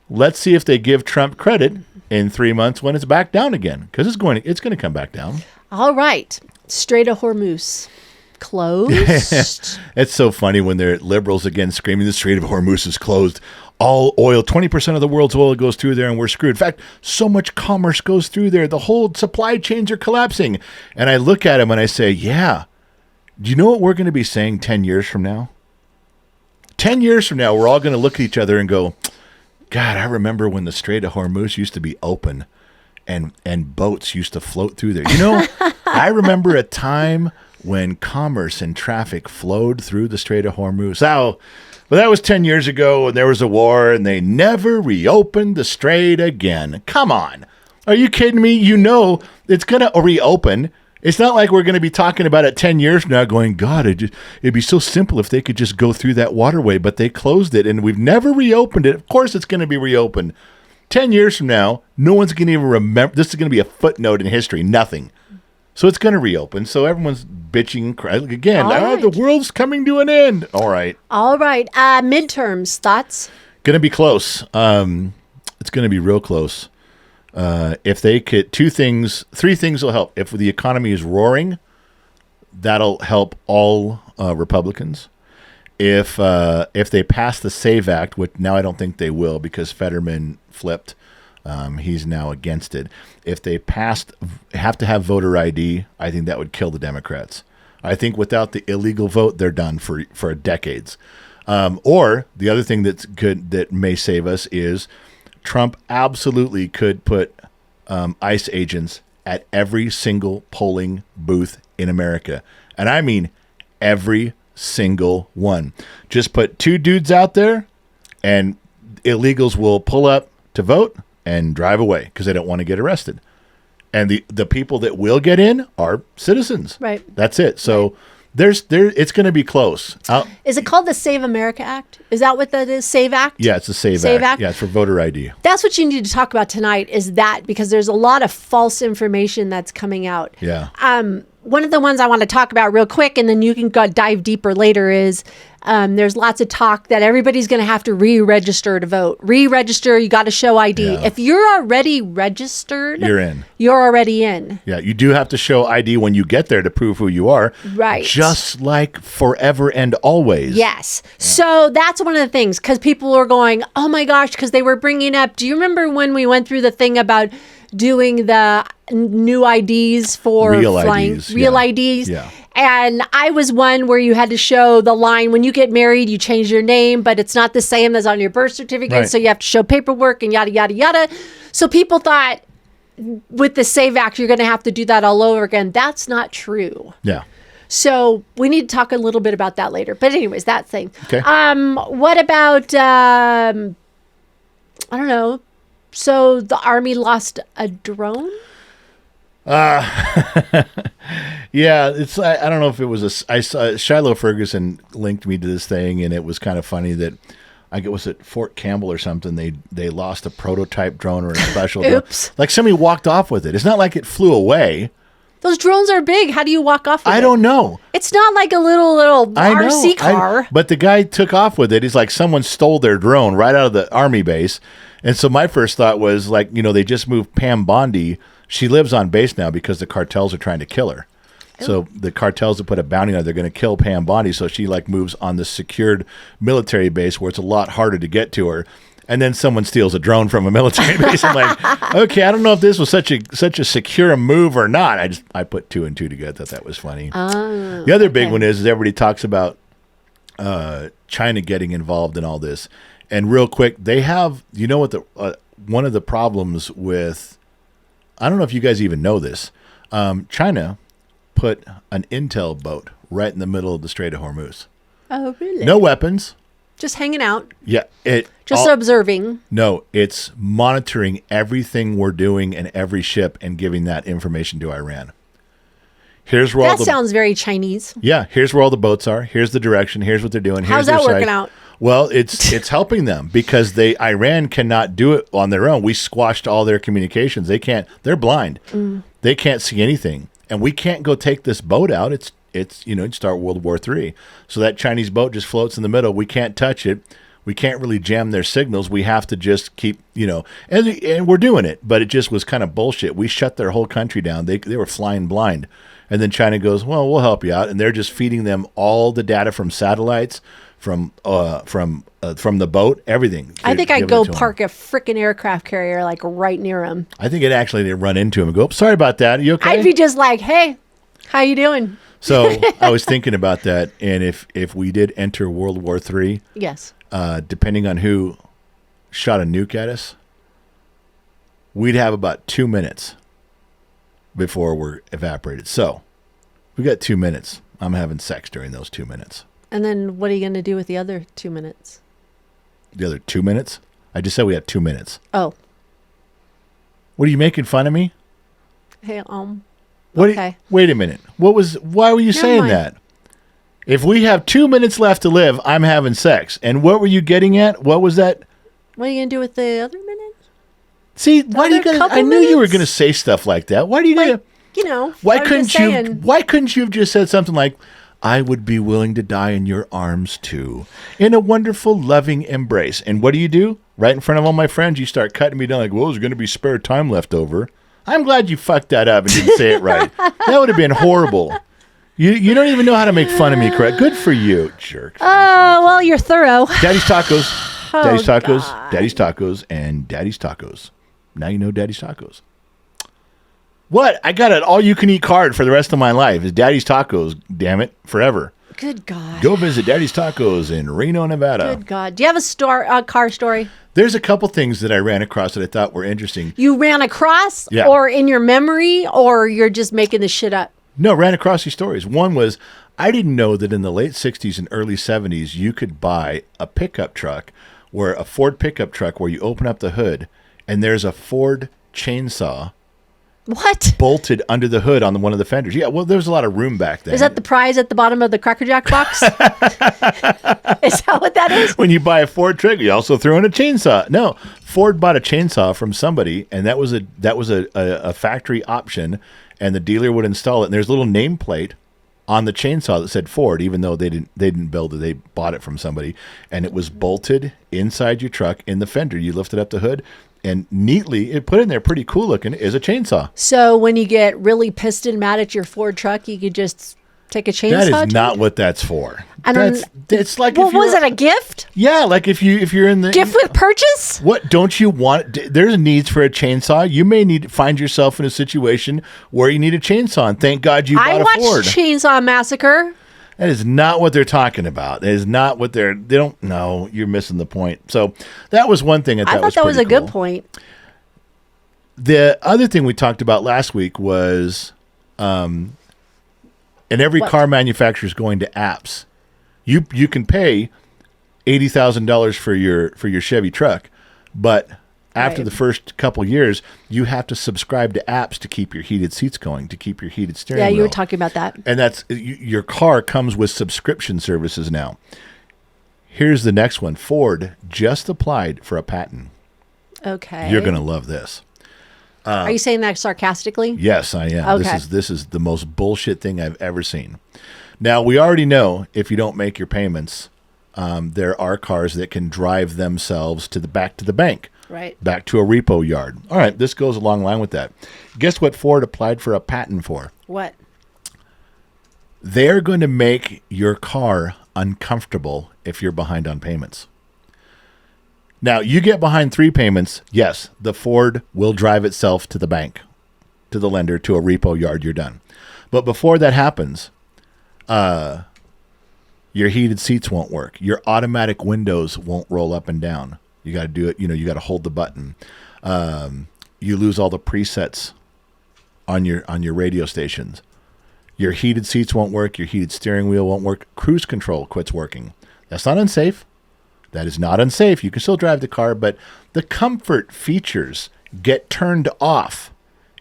Let's see if they give Trump credit in 3 months when it's back down again, because it's going to come back down. All right. Strait of Hormuz closed. It's so funny when they're liberals again screaming the Strait of Hormuz is closed. All oil, 20% of the world's oil goes through there and we're screwed. In fact, so much commerce goes through there. The whole supply chains are collapsing. And I look at them and I say, yeah, do you know what we're going to be saying 10 years from now? 10 years from now, we're all going to look at each other and go, God, I remember when the Strait of Hormuz used to be open and boats used to float through there. You know, I remember a time when commerce and traffic flowed through the Strait of Hormuz. Well, that was 10 years ago, and there was a war, and they never reopened the strait again. Come on. Are you kidding me? You know it's going to reopen. It's not like we're going to be talking about it 10 years from now going, God, it'd be so simple if they could just go through that waterway, but they closed it, and we've never reopened it. Of course it's going to be reopened. 10 years from now, no one's going to even remember. This is going to be a footnote in history. Nothing. So it's going to reopen. So everyone's bitching and crying. Again, right. The world's coming to an end. All right. All right. Midterms, thoughts? Going to be close. It's going to be real close. If they could, 3 things will help. If the economy is roaring, that'll help all Republicans. If they pass the SAVE Act, which now I don't think they will because Fetterman flipped, he's now against it. If they have to have voter ID, I think that would kill the Democrats. I think without the illegal vote, they're done for decades. Or the other thing that may save us is Trump absolutely could put ICE agents at every single polling booth in America. And I mean every single one. Just put 2 dudes out there and illegals will pull up to vote and drive away because they don't want to get arrested. And the people that will get in are citizens. Right. That's it. So it's going to be close. Is it called the Save America Act? Is that what that is? Save Act? Yeah, it's the Save Act. Yeah, it's for voter ID. That's what you need to talk about tonight is that because there's a lot of false information that's coming out. Yeah. One of the ones I want to talk about real quick, and then you can dive deeper later, is there's lots of talk that everybody's going to have to re-register to vote. Re-register, you got to show ID. Yeah. If you're already registered, You're in. You're already in. Yeah, you do have to show ID when you get there to prove who you are. Right. Just like forever and always. Yes. Yeah. So that's one of the things, because people are going, oh my gosh, because they were bringing up, do you remember when we went through the thing about doing the new IDs for real flying? IDs, real yeah. IDs. Yeah. And I was one where you had to show the line when you get married, you change your name, but it's not the same as on your birth certificate. Right. So you have to show paperwork and yada, yada, yada. So people thought with the SAVE Act, you're going to have to do that all over again. That's not true. Yeah. So we need to talk a little bit about that later. But anyways, that thing. Okay. What about, I don't know. So the Army lost a drone? Yeah, it's. I don't know if it was I saw Shiloh Ferguson linked me to this thing, and it was kind of funny that was at Fort Campbell or something. They lost a prototype drone or a special Oops. drone. Like somebody walked off with it. It's not like it flew away. Those drones are big. How do you walk off with it? I don't know. It's not like a little RC car. But the guy took off with it. He's like someone stole their drone right out of the Army base. And so my first thought was like, they just moved Pam Bondi. She lives on base now because the cartels are trying to kill her. So the cartels have put a bounty on her. They're going to kill Pam Bondi. So she moves on the secured military base where it's a lot harder to get to her. And then someone steals a drone from a military base. I'm like, okay, I don't know if this was such a secure move or not. I put 2 and 2 together. Thought that was funny. The other big one is everybody talks about China getting involved in all this. And real quick, they have, you know what the one of the problems with, I don't know if you guys even know this, China put an intel boat right in the middle of the Strait of Hormuz. Oh, really? No weapons. Just hanging out. Yeah. Just observing. No, it's monitoring everything we're doing and every ship and giving that information to Iran. Here's where That sounds very Chinese. Yeah, here's where all the boats are. Here's the direction. Here's what they're doing. How's Here's that their working site. out? Well, it's helping them because Iran cannot do it on their own. We squashed all their communications. They can't. They're blind. They can't see anything, and we can't go take this boat out. It's start World War III. So that Chinese boat just floats in the middle. We can't touch it. We can't really jam their signals. We have to just keep, and we're doing it. But it just was kind of bullshit. We shut their whole country down. They were flying blind. And then China goes, well, we'll help you out. And they're just feeding them all the data from satellites, from the boat, everything. I think I'd go park a freaking aircraft carrier like right near them. I think they run into him and go, sorry about that. Are you okay? I'd be just like, hey, how you doing? So I was thinking about that. And if we did enter World War III, Yes. Depending on who shot a nuke at us, we'd have about 2 minutes before we're evaporated. So we got 2 minutes. I'm having sex during those 2 minutes. And then what are you going to do with the other 2 minutes? The other 2 minutes? I just said we have 2 minutes. Oh. What are you making fun of me? Hey, okay. Wait a minute. Why were you saying mind. that? If we have 2 minutes left to live, I'm having sex. And what were you getting at? What was that? What are you going to do with the other minute? See, why do you Another gotta, I couple knew you were minutes? going to say stuff like that. Why do you gotta, why couldn't you have just said something like, I would be willing to die in your arms too, in a wonderful, loving embrace. And what do? Right in front of all my friends, you start cutting me down like, well, there's going to be spare time left over. I'm glad you fucked that up and didn't say it right. That would have been horrible. You don't even know how to make fun of me, correct? Good for you, jerk. Oh, well, you're thorough. Daddy's Tacos, Daddy's Tacos, God. Daddy's Tacos, and Daddy's Tacos. Now you know Daddy's Tacos. What? I got an all-you-can-eat card for the rest of my life. It's Daddy's Tacos, damn it, forever. Good God. Go visit Daddy's Tacos in Reno, Nevada. Good God. Do you have a car story? There's a couple things that I ran across that I thought were interesting. You ran across? Yeah. Or in your memory? Or you're just making this shit up? No, ran across these stories. One was, I didn't know that in the late 60s and early 70s, you could buy a pickup truck, a Ford pickup truck where you open up the hood, and there's a Ford chainsaw What? bolted under the hood on one of the fenders. Yeah, well, there was a lot of room back then. Is that the prize at the bottom of the Cracker Jack box? Is that what that is? When you buy a Ford truck, you also throw in a chainsaw. No, Ford bought a chainsaw from somebody, and that was a factory option, and the dealer would install it. And there's a little nameplate on the chainsaw that said Ford, even though they didn't build it, they bought it from somebody, and it was bolted inside your truck in the fender. You lifted up the hood, and neatly, it put in there pretty cool looking, is a chainsaw. So when you get really pissed and mad at your Ford truck, you could just take a chainsaw? That is not what that's for. It's like, well, was it a gift? Yeah, like if you're in the Gift with purchase? What don't you want? There's needs for a chainsaw. You may find yourself in a situation where you need a chainsaw, and thank God you bought I a watched Ford. Chainsaw Massacre. That is not what they're talking about. That is not what they don't know. You're missing the point. So that was one thing I thought that was a pretty good cool. point. The other thing we talked about last week was, and every What? car manufacturer is going to apps. You can pay $80,000 for your Chevy truck, but after Right. the first couple years, you have to subscribe to apps to keep your heated seats going, to keep your heated steering Yeah, wheel. you were talking about that. And your car comes with subscription services now. Here's the next one. Ford just applied for a patent. Okay. You're going to love this. Are you saying that sarcastically? Yes, I am. Okay. This is the most bullshit thing I've ever seen. Now, we already know if you don't make your payments, there are cars that can drive themselves back to the bank. Right. Back to a repo yard. All right, this goes along line with that. Guess what Ford applied for a patent for? What? They're going to make your car uncomfortable if you're behind on payments. Now, you get behind 3 payments, yes, the Ford will drive itself to the bank, to the lender, to a repo yard, you're done. But before that happens, your heated seats won't work. Your automatic windows won't roll up and down. You got to do it, you got to hold the button. You lose all the presets on your radio stations. Your heated seats won't work. Your heated steering wheel won't work. Cruise control quits working. That's not unsafe. That is not unsafe. You can still drive the car, but the comfort features get turned off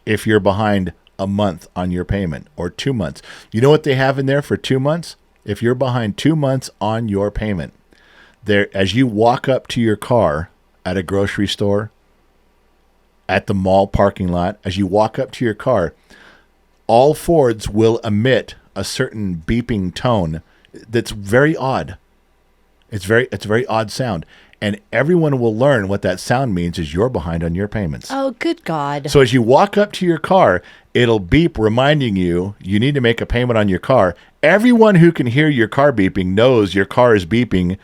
if you're behind a month on your payment or 2 months. You know what they have in there for 2 months? If you're behind 2 months on your payment, there, as you walk up to your car at a grocery store, at the mall parking lot, as you walk up to your car, all Fords will emit a certain beeping tone that's very odd. It's a very odd sound. And everyone will learn what that sound means is you're behind on your payments. Oh, good God. So as you walk up to your car, it'll beep reminding you need to make a payment on your car. Everyone who can hear your car beeping knows your car is beeping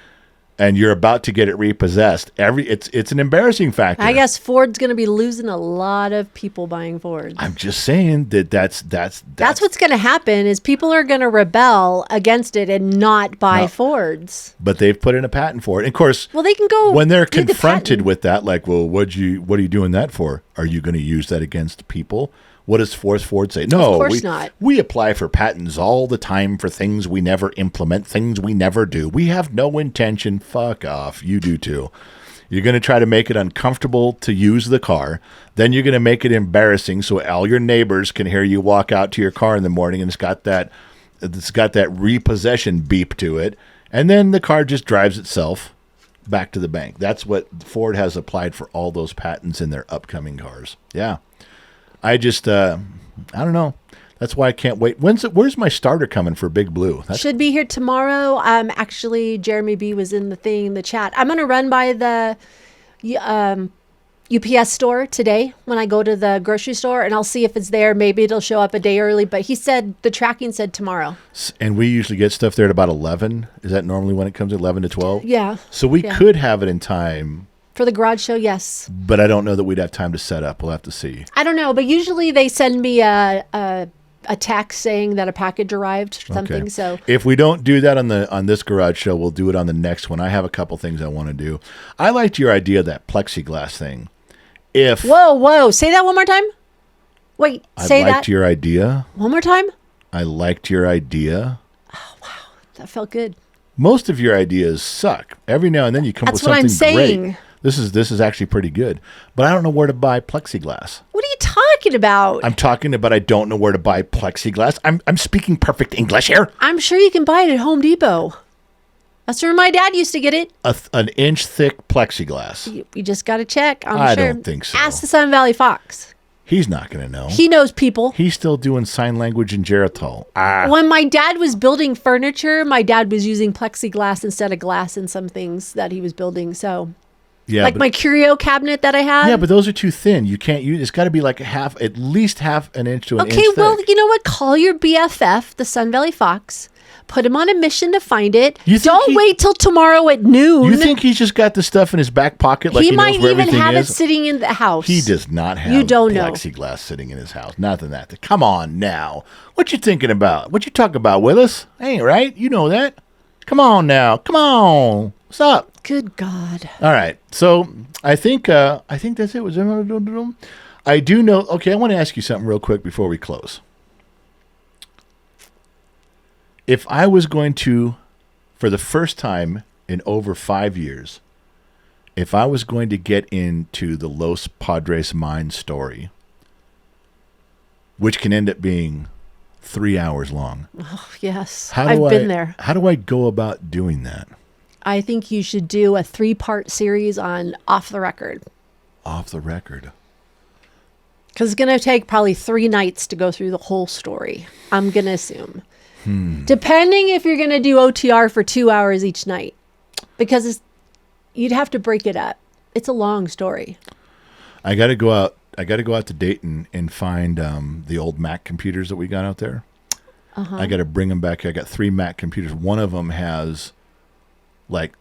and you're about to get it repossessed. It's an embarrassing factor. I guess Ford's going to be losing a lot of people buying Fords. I'm just saying that's what's going to happen is people are going to rebel against it and not buy Fords. But they've put in a patent for it. And of course, well, they can go when they're do the confronted patent. with that, like, well, what are you doing that for? Are you going to use that against people? What does Ford say? No, of course not. We apply for patents all the time for things we never implement, things we never do. We have no intention. Fuck off. You do too. You're going to try to make it uncomfortable to use the car. Then you're going to make it embarrassing so all your neighbors can hear you walk out to your car in the morning and it's got that repossession beep to it. And then the car just drives itself back to the bank. That's what Ford has applied for all those patents in their upcoming cars. Yeah. I just, I don't know. That's why I can't wait. Where's my starter coming for Big Blue? Should be here tomorrow. Actually, Jeremy B was in the chat. I'm going to run by the UPS store today when I go to the grocery store, and I'll see if it's there. Maybe it'll show up a day early, but he said the tracking said tomorrow. And we usually get stuff there at about 11. Is that normally when it comes, 11 to 12? Yeah. So we could have it in time. For the garage show, yes. But I don't know that we'd have time to set up. We'll have to see. I don't know, but usually they send me a text saying that a package arrived or something. Okay. So if we don't do that on this garage show, we'll do it on the next one. I have a couple things I want to do. I liked your idea of that plexiglass thing. Whoa, say that one more time. Wait, say that. I liked your idea. One more time. I liked your idea. Oh wow, that felt good. Most of your ideas suck. Every now and then you come up with something That's what I'm saying. great. This is actually pretty good, but I don't know where to buy plexiglass. What are you talking about? I'm talking about I don't know where to buy plexiglass. I'm speaking perfect English here. I'm sure you can buy it at Home Depot. That's where my dad used to get it. An inch thick plexiglass. You just got to check. I don't think so. Ask the Sun Valley Fox. He's not going to know. He knows people. He's still doing sign language in Geritol. When my dad was building furniture, my dad was using plexiglass instead of glass in some things that he was building. So, yeah, like my curio cabinet that I had. Yeah, but those are too thin. You can't use. It's got to be like at least half an inch to an inch Okay, well, thick. you know what? Call your BFF, the Sun Valley Fox. Put him on a mission to find it. Don't wait till tomorrow at noon. You think he's just got the stuff in his back pocket like he knows might where even everything have is? it sitting in the house. He does not have plexiglass sitting in his house. Nothing that. Come on now. What you thinking about? What you talking about, Willis? Ain't right. You know that. Come on now. Come on. What's up? Good God. All right. So I think that's it. I do know. Okay, I want to ask you something real quick before we close. If I was going to, for the first time in over 5 years, if I was going to get into the Los Padres Mine story, which can end up being 3 hours long. Oh, yes. I've been there. How do I go about doing that? I think you should do a 3-part series on Off the Record. Off the record. Because it's going to take probably 3 nights to go through the whole story. I'm going to assume. Depending if you're going to do OTR for 2 hours each night. Because you'd have to break it up. It's a long story. I got to go out to Dayton and find the old Mac computers that we got out there. I got to bring them back. I got 3 Mac computers. One of them has like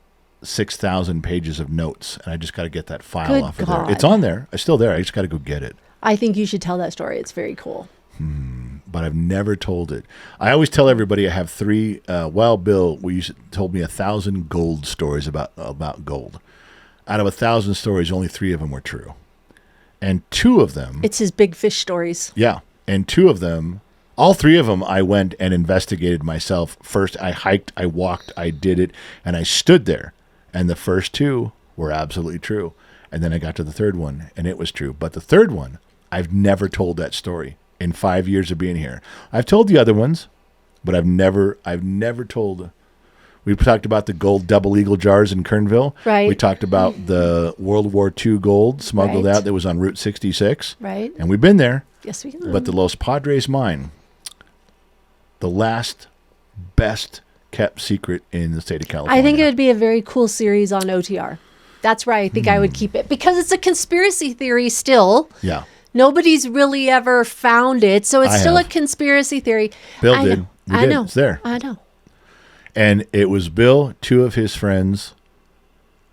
6,000 pages of notes, and I just got to get that file Good off of God. there. It's on there. It's still there. I just got to go get it. I think you should tell that story. It's very cool. But I've never told it. I always tell everybody I have 3. Bill, told me 1,000 gold stories about gold. Out of 1,000 stories, only 3 of them were true, and 2 of them. It's his big fish stories. Yeah, and 2 of them. All 3 of them, I went and investigated myself. First, I hiked, I walked, I did it, and I stood there. And the first 2 were absolutely true. And then I got to the 3rd one, and it was true. But the 3rd one, I've never told that story in 5 years of being here. I've told the other ones, but I've never told. We talked about the gold double eagle jars in Kernville. Right. We talked about the World War II gold smuggled Right. out that was on Route 66. Right. And we've been there. Yes, we do. But the Los Padres mine, the last best kept secret in the state of California. I think it would be a very cool series on OTR. That's where I think I would keep it, because it's a conspiracy theory still. Yeah. Nobody's really ever found it, so it's I still have. a conspiracy theory. Bill I did. know. We I did. know. It's there. I know. And it was Bill, 2 of his friends,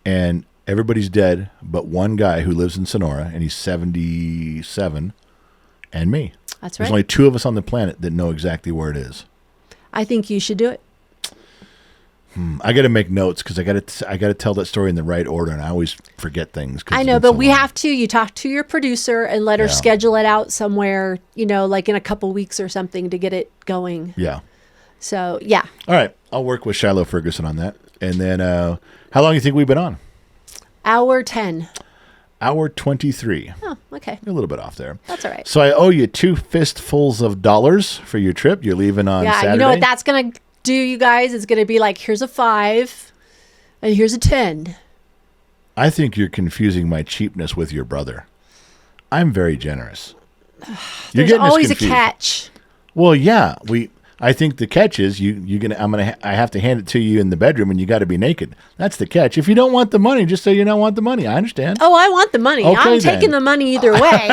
and everybody's dead but one guy who lives in Sonora, and he's 77, and me. That's right. There's only 2 of us on the planet that know exactly where it is. I think you should do it. I got to make notes because I got to tell that story in the right order, and I always forget things. I know, but we have to. You talk to your producer and let her Yeah. schedule it out somewhere, like in a couple weeks or something to get it going. Yeah. So, yeah. All right. I'll work with Shiloh Ferguson on that. And then how long do you think we've been on? Hour 10. Hour 23. Oh, okay. A little bit off there. That's all right. So I owe you 2 fistfuls of dollars for your trip. You're leaving on Yeah, Saturday. you know what that's going to do, you guys? It's going to be like, here's a 5 and here's a 10. I think you're confusing my cheapness with your brother. I'm very generous. There's always a catch. Well, yeah, I think the catch is I have to hand it to you in the bedroom, and you got to be naked. That's the catch. If you don't want the money, just say you don't want the money. I understand. Oh, I want the money. Okay, I'm then. taking the money either way.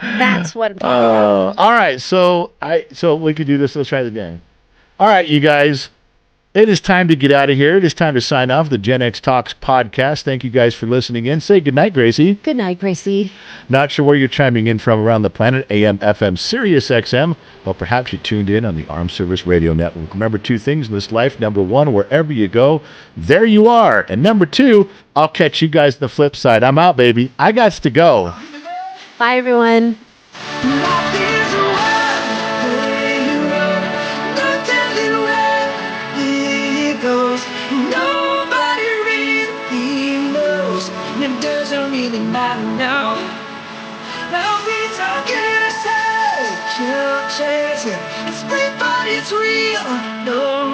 That's what I'm talking about. All right, so we could do this. Let's try the game. All right, you guys. It is time to get out of here. It is time to sign off the GenX Talks podcast. Thank you guys for listening in. Say goodnight, Gracie. Good night, Gracie. Not sure where you're chiming in from around the planet, AM, FM, Sirius XM. Well, perhaps you tuned in on the Armed Service Radio Network. Remember 2 things in this life. Number 1, wherever you go, there you are. And number 2, I'll catch you guys on the flip side. I'm out, baby. I got to go. Bye, everyone. Life is a wild way you roll, no telling where it goes. Nobody really knows, and it doesn't really matter now. Now we talking ourselves, chasing. It's free, but it's real. No